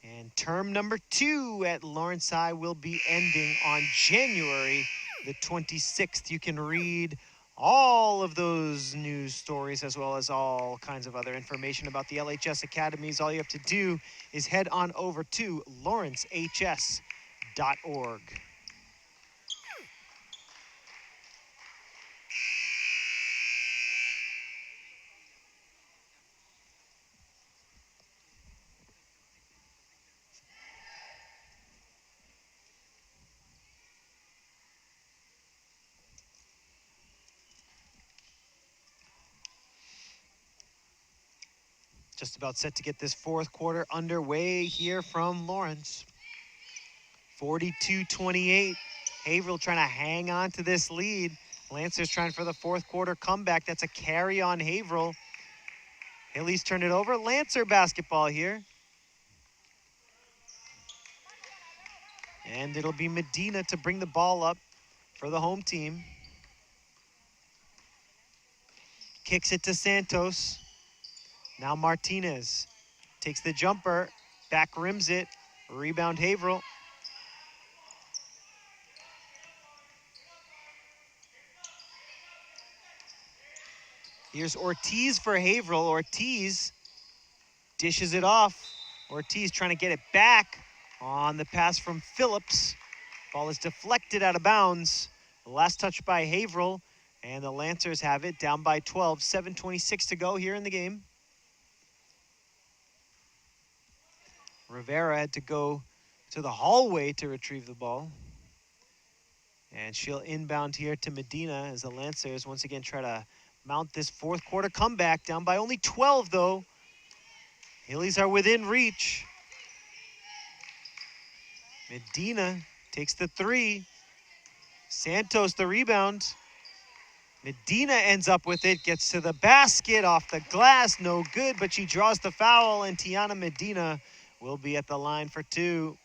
And term number 2 at Lawrence High will be ending on January the 26th. You can read all of those news stories as well as all kinds of other information about the LHS academies. All you have to do is head on over to lawrencehs.org. Just about set to get this fourth quarter underway here from Lawrence. 42-28. Haverhill trying to hang on to this lead. Lancers trying for the fourth quarter comeback. That's a carry on Haverhill. Hillies turn it over. Lancer basketball here. And it'll be Medina to bring the ball up for the home team. Kicks it to Santos. Now Martinez takes the jumper, back rims it, rebound Haverhill. Here's Ortiz for Haverhill. Ortiz dishes it off. Ortiz trying to get it back on the pass from Phillips. Ball is deflected out of bounds. The last touch by Haverhill, and the Lancers have it down by 12. 7:26 to go here in the game. Rivera had to go to the hallway to retrieve the ball. And she'll inbound here to Medina as the Lancers once again try to mount this fourth quarter comeback. Down by only 12, though. Hillies are within reach. Medina takes the three. Santos the rebound. Medina ends up with it, gets to the basket, off the glass, no good, but she draws the foul, and Tiana Medina will be at the line for 2.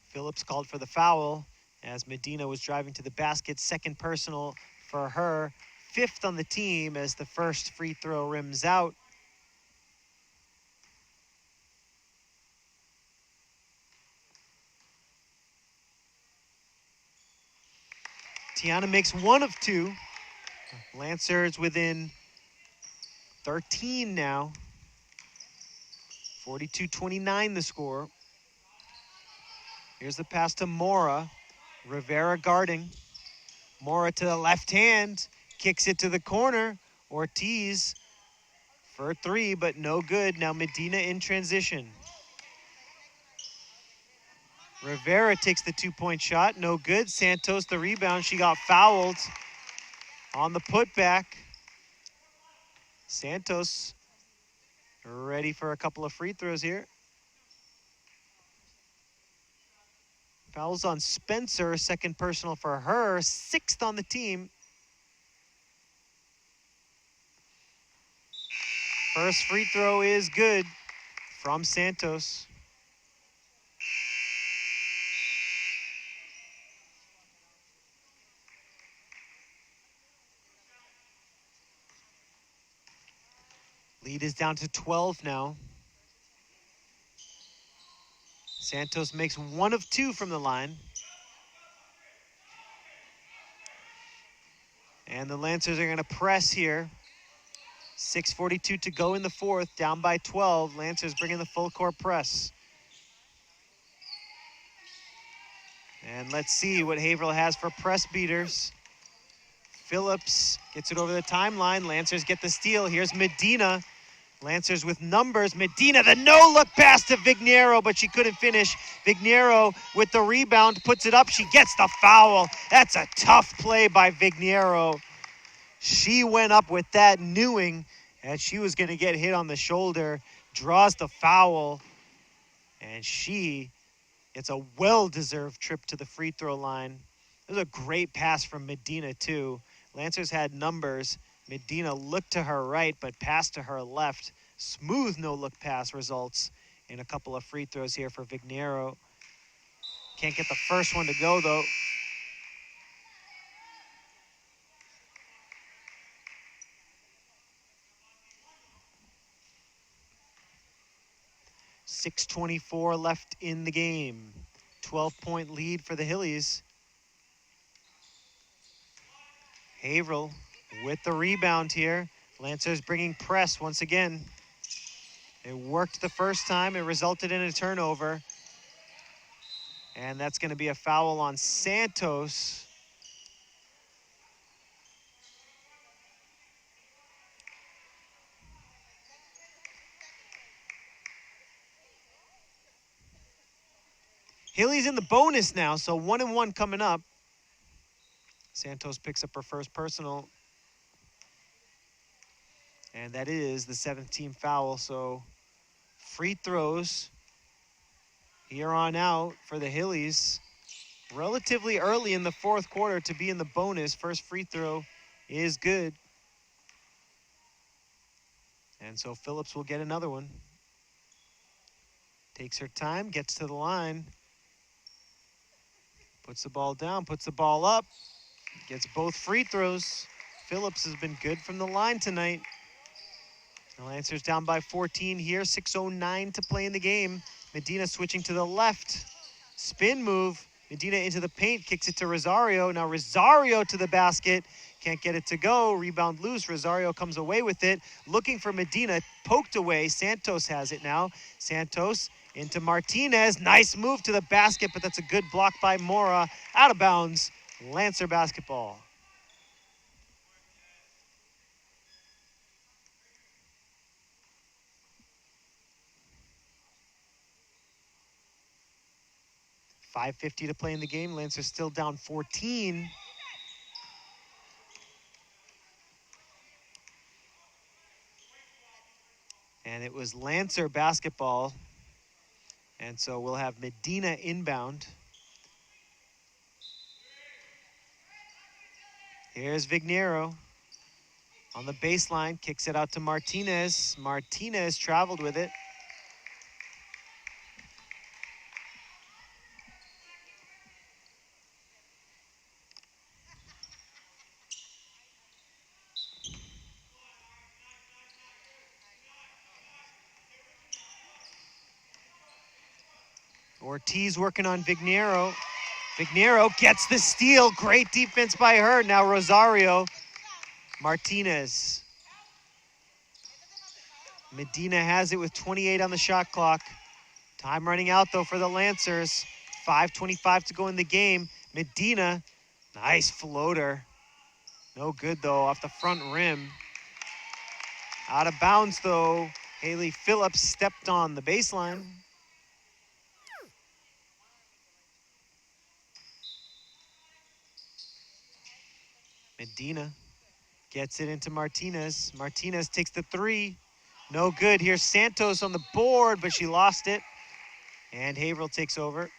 Phillips called for the foul as Medina was driving to the basket. Second personal for her. 5th on the team as the first free throw rims out. Tiana makes 1 of 2. Lancers within 13 now. 42-29 the score. Here's the pass to Mora. Rivera guarding. Mora to the left hand. Kicks it to the corner. Ortiz for three, but no good. Now Medina in transition. Rivera takes the two-point shot. No good. Santos the rebound. She got fouled on the putback. Santos ready for a couple of free throws here. Fouls on Spencer, second personal for her, 6th on the team. First free throw is good from Santos. Lead is down to 12 now. Santos makes 1 of 2 from the line. And the Lancers are going to press here. 6:42 to go in the fourth, down by 12. Lancers bringing the full court press. And let's see what Haverhill has for press beaters. Phillips gets it over the timeline. Lancers get the steal. Here's Medina. Lancers with numbers. Medina, the no-look pass to Vignero, but she couldn't finish. Vignero with the rebound, puts it up. She gets the foul. That's a tough play by Vignero. She went up with that, knowing that she was going to get hit on the shoulder, draws the foul, and she gets a well-deserved trip to the free throw line. It was a great pass from Medina, too. Lancers had numbers. Medina looked to her right, but passed to her left. Smooth no-look pass results in a couple of free throws here for Vignero. Can't get the first one to go, though. .624 left in the game. 12-point lead for the Hillies. Haverhill with the rebound here. Lancers bringing press once again. It worked the first time. It resulted in a turnover. And that's going to be a foul on Santos. Hilly's in the bonus now, so 1-1 coming up. Santos picks up her first personal. And that is the 7th team foul, so free throws here on out for the Hillies. Relatively early in the fourth quarter to be in the bonus. First free throw is good. And so Phillips will get another one. Takes her time, gets to the line. Puts the ball down, puts the ball up. Gets both free throws. Phillips has been good from the line tonight. The Lancers down by 14 here. 6:09 to play in the game. Medina switching to the left. Spin move. Medina into the paint, kicks it to Rosario. Now Rosario to the basket. Can't get it to go. Rebound loose. Rosario comes away with it. Looking for Medina. Poked away. Santos has it now. Santos into Martinez. Nice move to the basket, but that's a good block by Mora. Out of bounds. Lancer basketball. .550 to play in the game. Lancers still down 14. And it was Lancer basketball. And so we'll have Medina inbound. Here's Vignero on the baseline, kicks it out to Martinez. Martinez traveled with it. Ortiz working on Vignero. Vignero gets the steal. Great defense by her. Now Rosario. Martinez. Medina has it with 28 on the shot clock. Time running out, though, for the Lancers. 5:25 to go in the game. Medina, nice floater. No good, though, off the front rim. Out of bounds, though. Haley Phillips stepped on the baseline. Medina gets it into Martinez. Martinez takes the three. No good. Here's Santos on the board, but she lost it. And Haverhill takes over.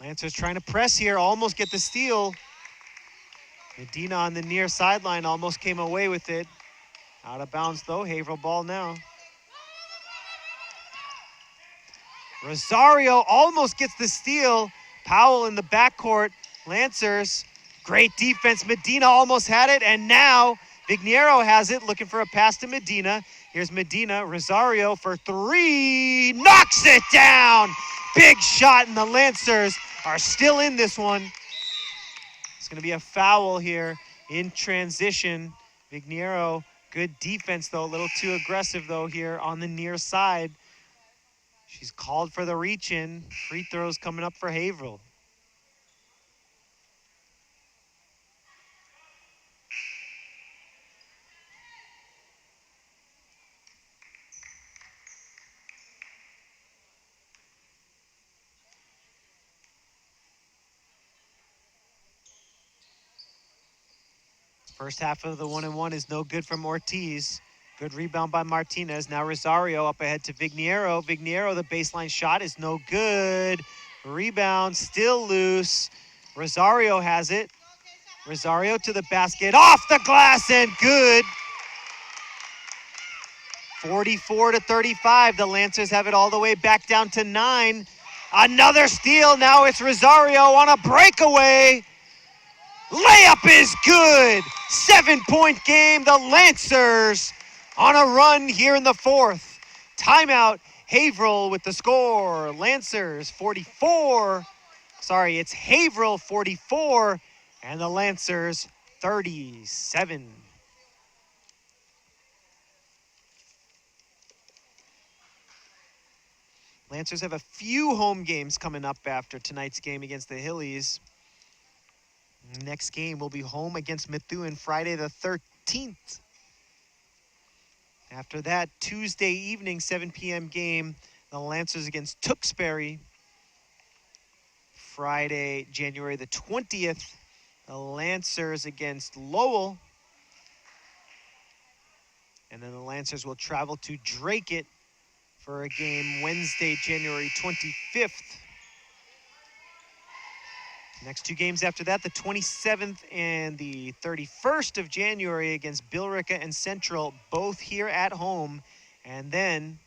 Lancers trying to press here, almost get the steal. Medina on the near sideline almost came away with it. Out of bounds, though. Haverhill ball now. Rosario almost gets the steal. Powell in the backcourt. Lancers, great defense. Medina almost had it, and now Vignero has it, looking for a pass to Medina. Here's Medina. Rosario for three. Knocks it down. Big shot, and the Lancers are still in this one. It's going to be a foul here in transition. Vignero, good defense, though. A little too aggressive, though, here on the near side. She's called for the reach-in. Free throws coming up for Haverhill. First half of the 1-and-1 is no good from Ortiz. Good rebound by Martinez. Now Rosario up ahead to Vignero. Vignero, the baseline shot is no good. Rebound, still loose. Rosario has it. Rosario to the basket, off the glass and good. 44-35. The Lancers have it all the way back down to 9. Another steal. Now it's Rosario on a breakaway. Layup is good. 7-point game. The Lancers on a run here in the fourth. Timeout. Haverhill with the score. Lancers 44. Sorry, it's Haverhill 44 and the Lancers 37. Lancers have a few home games coming up after tonight's game against the Hillies. Next game will be home against Methuen Friday the 13th. After that, Tuesday evening, 7 p.m. game, the Lancers against Tewksbury. Friday, January the 20th, the Lancers against Lowell. And then the Lancers will travel to Drake for a game Wednesday, January 25th. Next two games after that, the 27th and the 31st of January against Billerica and Central, both here at home. And then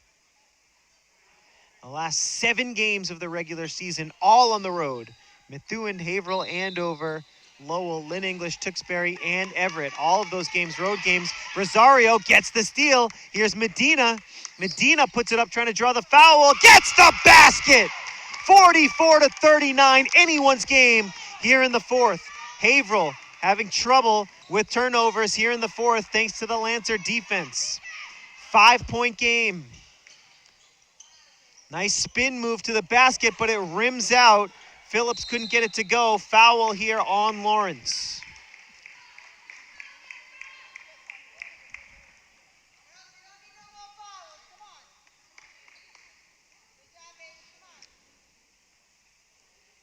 the last 7 games of the regular season, all on the road. Methuen, Haverhill, Andover, Lowell, Lynn English, Tewksbury, and Everett. All of those games, road games. Rosario gets the steal. Here's Medina. Medina puts it up, trying to draw the foul. Gets the basket! 44-39, anyone's game here in the fourth. Haverhill having trouble with turnovers here in the fourth thanks to the Lancer defense. 5-point game. Nice spin move to the basket, but it rims out. Phillips couldn't get it to go. Foul here on Lawrence.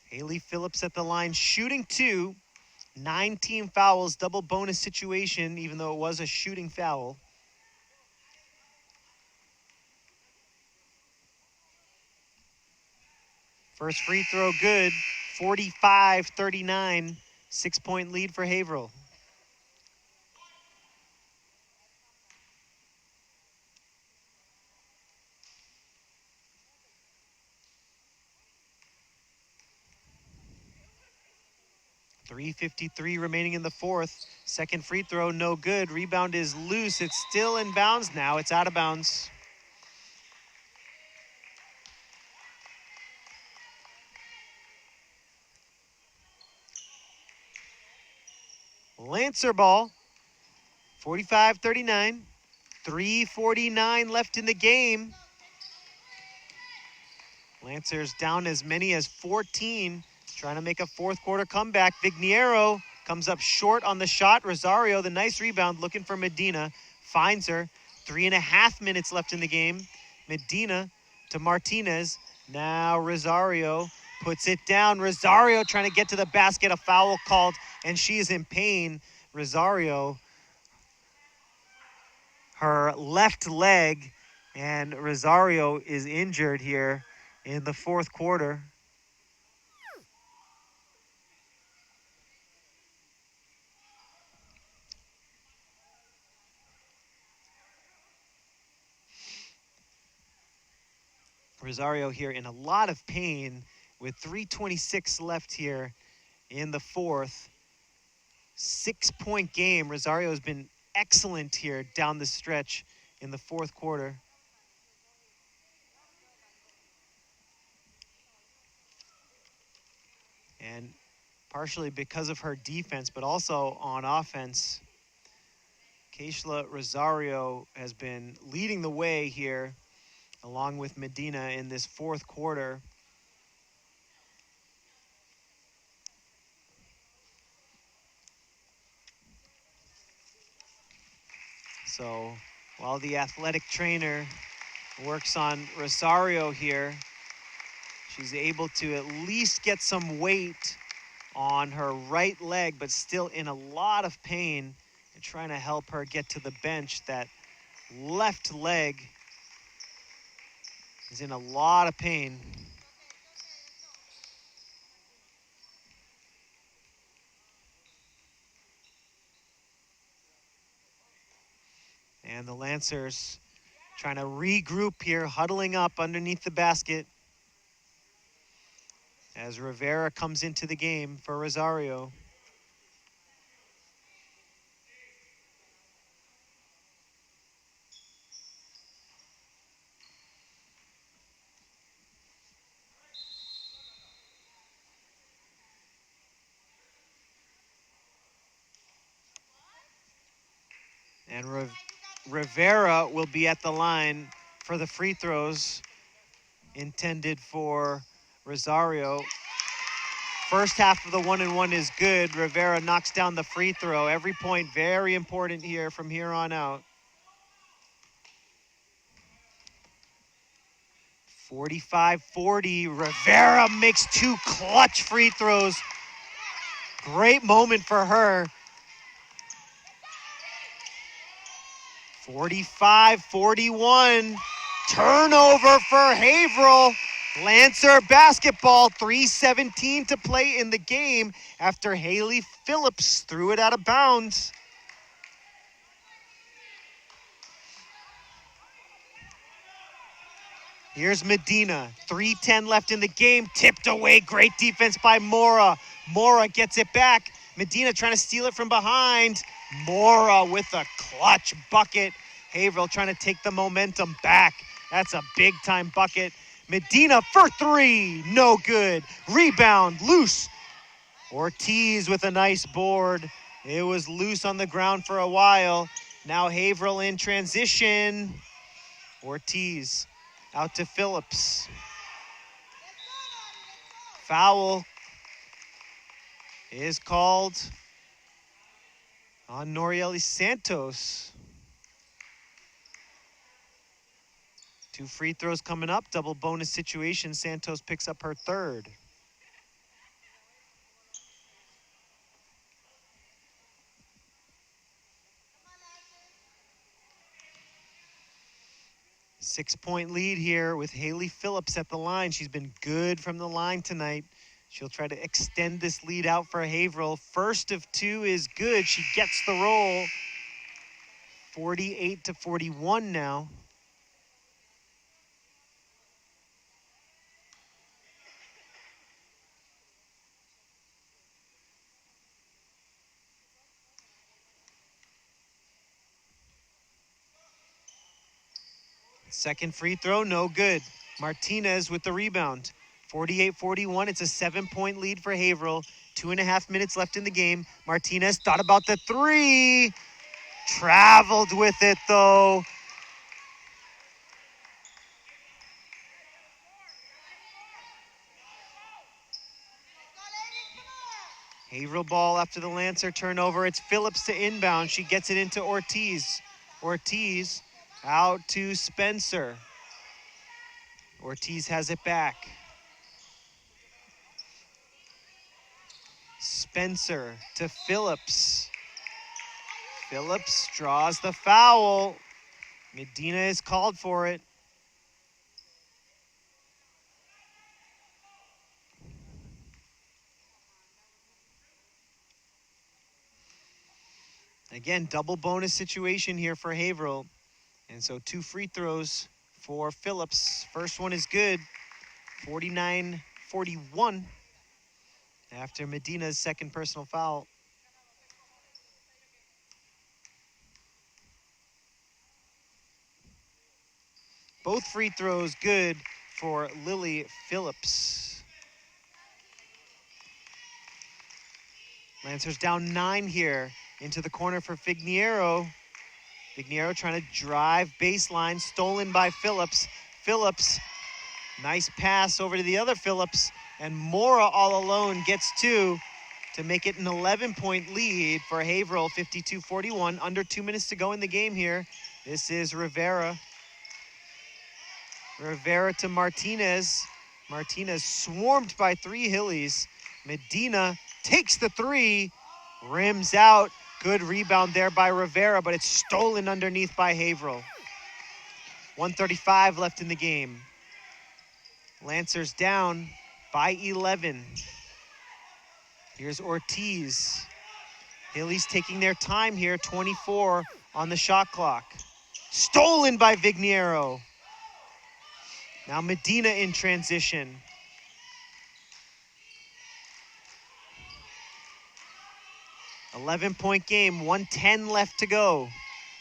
Haley Phillips at the line, shooting 2. 9-team fouls, double bonus situation, even though it was a shooting foul. First free throw good, 45-39, 6-point lead for Haverhill. 3:53 remaining in the fourth. Second free throw, no good. Rebound is loose. It's still in bounds now. It's out of bounds. Lancer ball, 45-39. 3:49 left in the game. Lancers down as many as 14, trying to make a fourth quarter comeback. Vigniero comes up short on the shot. Rosario, the nice rebound, looking for Medina. Finds her. 3.5 minutes left in the game. Medina to Martinez. Now Rosario puts it down. Rosario trying to get to the basket. A foul called, and she is in pain. Rosario, her left leg, and Rosario is injured here in the fourth quarter. Rosario here in a lot of pain with 3:26 left here in the fourth. 6-point game. Rosario has been excellent here down the stretch in the fourth quarter. And partially because of her defense, but also on offense, Keishla Rosario has been leading the way here along with Medina in this fourth quarter. So while the athletic trainer works on Rosario here, she's able to at least get some weight on her right leg, but still in a lot of pain and trying to help her get to the bench. That left leg is in a lot of pain. And the Lancers trying to regroup here, huddling up underneath the basket as Rivera comes into the game for Rosario. And Rivera will be at the line for the free throws intended for Rosario. First half of the 1-and-1 is good. Rivera knocks down the free throw. Every point very important here from here on out. 45-40. Rivera makes 2 clutch free throws. Great moment for her. 45-41. Turnover for Haverhill. Lancer basketball, 3:17 to play in the game after Haley Phillips threw it out of bounds. Here's Medina, 3:10 left in the game, tipped away, great defense by Mora. Mora gets it back. Medina trying to steal it from behind. Mora with a clutch bucket. Haverhill trying to take the momentum back. That's a big time bucket. Medina for 3, no good. Rebound, loose. Ortiz with a nice board. It was loose on the ground for a while. Now Haverhill in transition. Ortiz out to Phillips. Foul is called on Norieli Santos. 2 free throws coming up, double bonus situation. Santos picks up her 3rd. Six-point lead here with Haley Phillips at the line. She's been good from the line tonight. She'll try to extend this lead out for Haverhill. First of 2 is good. She gets the roll. 48-41 now. Second free throw, no good. Martinez with the rebound. 48-41, it's a 7-point lead for Haverhill. 2.5 minutes left in the game. Martinez thought about the three. Traveled with it though. Haverhill ball after the Lancer turnover. It's Phillips to inbound. She gets it into Ortiz. Ortiz out to Spencer. Ortiz has it back. Spencer to Phillips. Phillips draws the foul. Medina is called for it. Again, double bonus situation here for Haverhill. And so 2 free throws for Phillips. First one is good, 49-41 after Medina's second personal foul. Both free throws good for Lily Phillips. Lancers down 9 here. Into the corner for Figniero. Figniero trying to drive baseline, stolen by Phillips. Phillips, nice pass over to the other Phillips, and Mora all alone gets 2 to make it an 11-point lead for Haverhill, 52-41. Under 2 minutes to go in the game here. This is Rivera. Rivera to Martinez. Martinez swarmed by 3 Hillies. Medina takes the 3, rims out. Good rebound there by Rivera, but it's stolen underneath by Haverhill. 1:35 left in the game. Lancers down by 11. Here's Ortiz. Hillies taking their time here, 24 on the shot clock. Stolen by Vigniero. Now Medina in transition. .11 game, 1:10 left to go.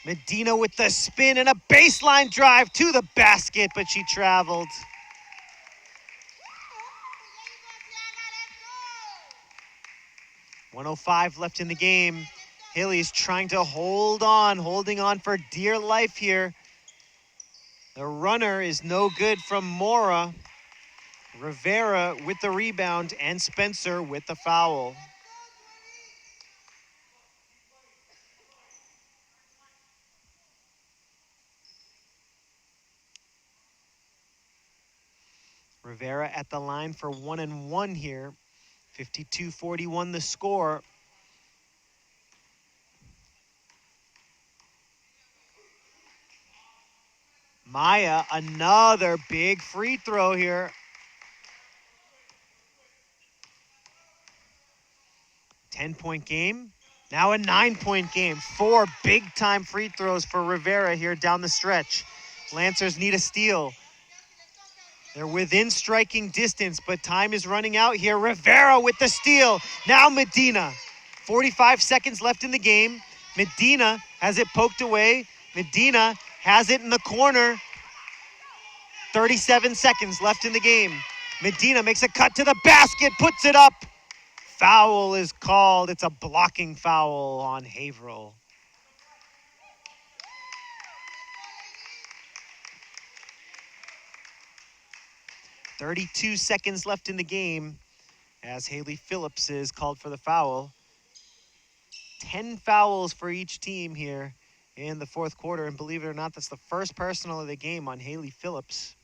Medina with the spin and a baseline drive to the basket, but she traveled. .105 left in the game. Hilly's trying to holding on for dear life here. The runner is no good from Mora. Rivera with the rebound and Spencer with the foul. Rivera at the line for 1-1 here. 52-41 the score. Maya, another big free throw here. .10 game, now a 9-point game. 4 big-time free throws for Rivera here down the stretch. Lancers need a steal. They're within striking distance, but time is running out here. Rivera with the steal. Now Medina. 45 seconds left in the game. Medina has it poked away. Medina has it in the corner. 37 seconds left in the game. Medina makes a cut to the basket, puts it up. Foul is called. It's a blocking foul on Haverhill. .32 seconds left in the game as Haley Phillips is called for the foul. 10 fouls for each team here in the fourth quarter, and believe it or not, that's the first personal of the game on Haley Phillips.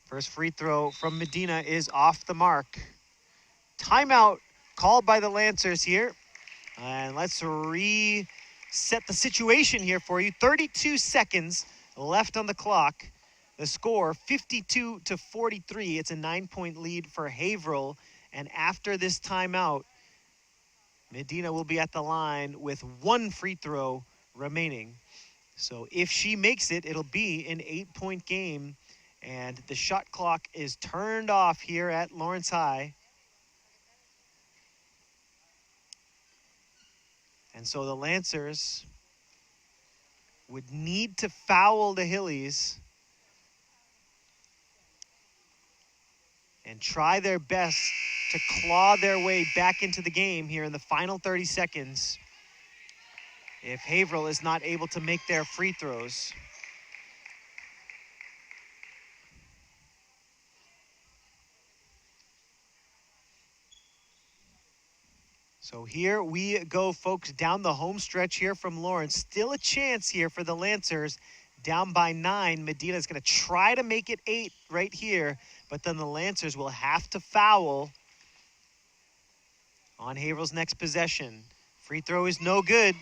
First free throw from Medina is off the mark. Timeout called by the Lancers here. And let's reset the situation here for you. 32 seconds left on the clock. The score 52-43. It's a 9-point lead for Haverhill. And after this timeout, Medina will be at the line with 1 free throw remaining. So if she makes it, it'll be an 8-point game. And the shot clock is turned off here at Lawrence High. And so the Lancers would need to foul the Hillies and try their best to claw their way back into the game here in the final 30 seconds if Haverhill is not able to make their free throws. So here we go, folks, down the home stretch here from Lawrence. Still a chance here for the Lancers, down by 9. Medina is going to try to make it 8 right here, but then the Lancers will have to foul on Haverhill's next possession. Free throw is no good.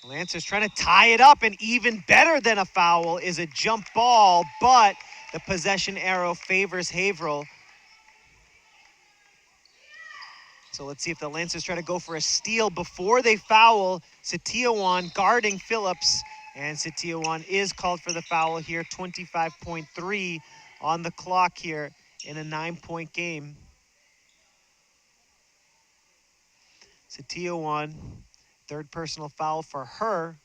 Lancers trying to tie it up, and even better than a foul is a jump ball, but the possession arrow favors Haverhill. So let's see if the Lancers try to go for a steal before they foul. Setiawan guarding Phillips, and Setiawan is called for the foul here. 25.3 on the clock here in a 9-point game. Setiawan, third personal foul for her.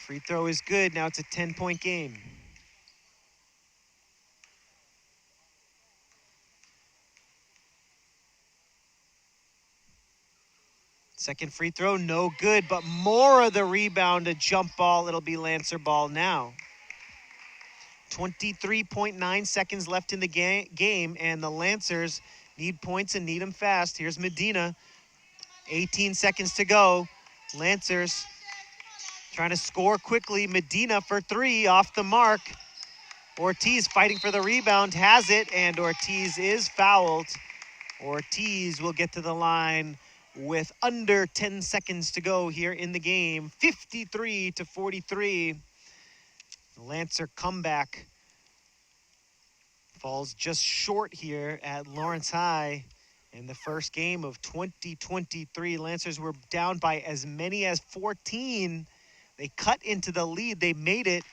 Free throw is good. Now it's a 10-point game. Second free throw, no good, but more of the rebound, a jump ball. It'll be Lancer ball now. 23.9 seconds left in the game, and the Lancers need points and need them fast. Here's Medina. 18 seconds to go. Lancers trying to score quickly. Medina for 3 off the mark. Ortiz fighting for the rebound, has it, and Ortiz is fouled. Ortiz will get to the line with under 10 seconds to go here in the game. 53-43. The Lancer comeback falls just short here at Lawrence High in the first game of 2023. Lancers were down by as many as 14. They cut into the lead. They made it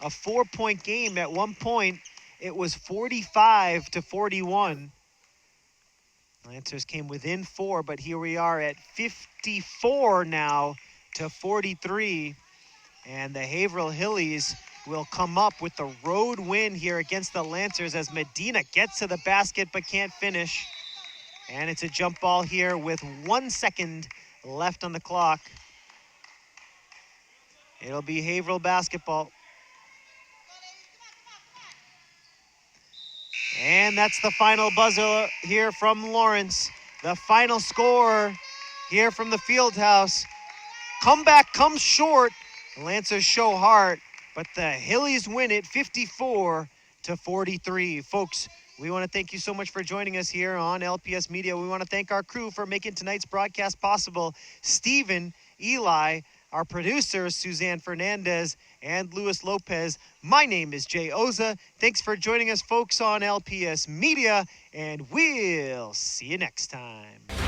a 4-point game. At one point, it was 45-41. Lancers came within 4, but here we are at 54 now to 43. And the Haverhill Hillies will come up with the road win here against the Lancers as Medina gets to the basket but can't finish. And it's a jump ball here with 1 second left on the clock. It'll be Haverhill basketball. And that's the final buzzer here from Lawrence. The final score here from the Fieldhouse. Comeback comes short. The Lancers show heart, but the Hillies win it 54-43. Folks, we want to thank you so much for joining us here on LPS Media. We want to thank our crew for making tonight's broadcast possible. Stephen, Eli, our producers, Suzanne Fernandez and Luis Lopez. My name is Jay Oza. Thanks for joining us, folks, on LPS Media, and we'll see you next time.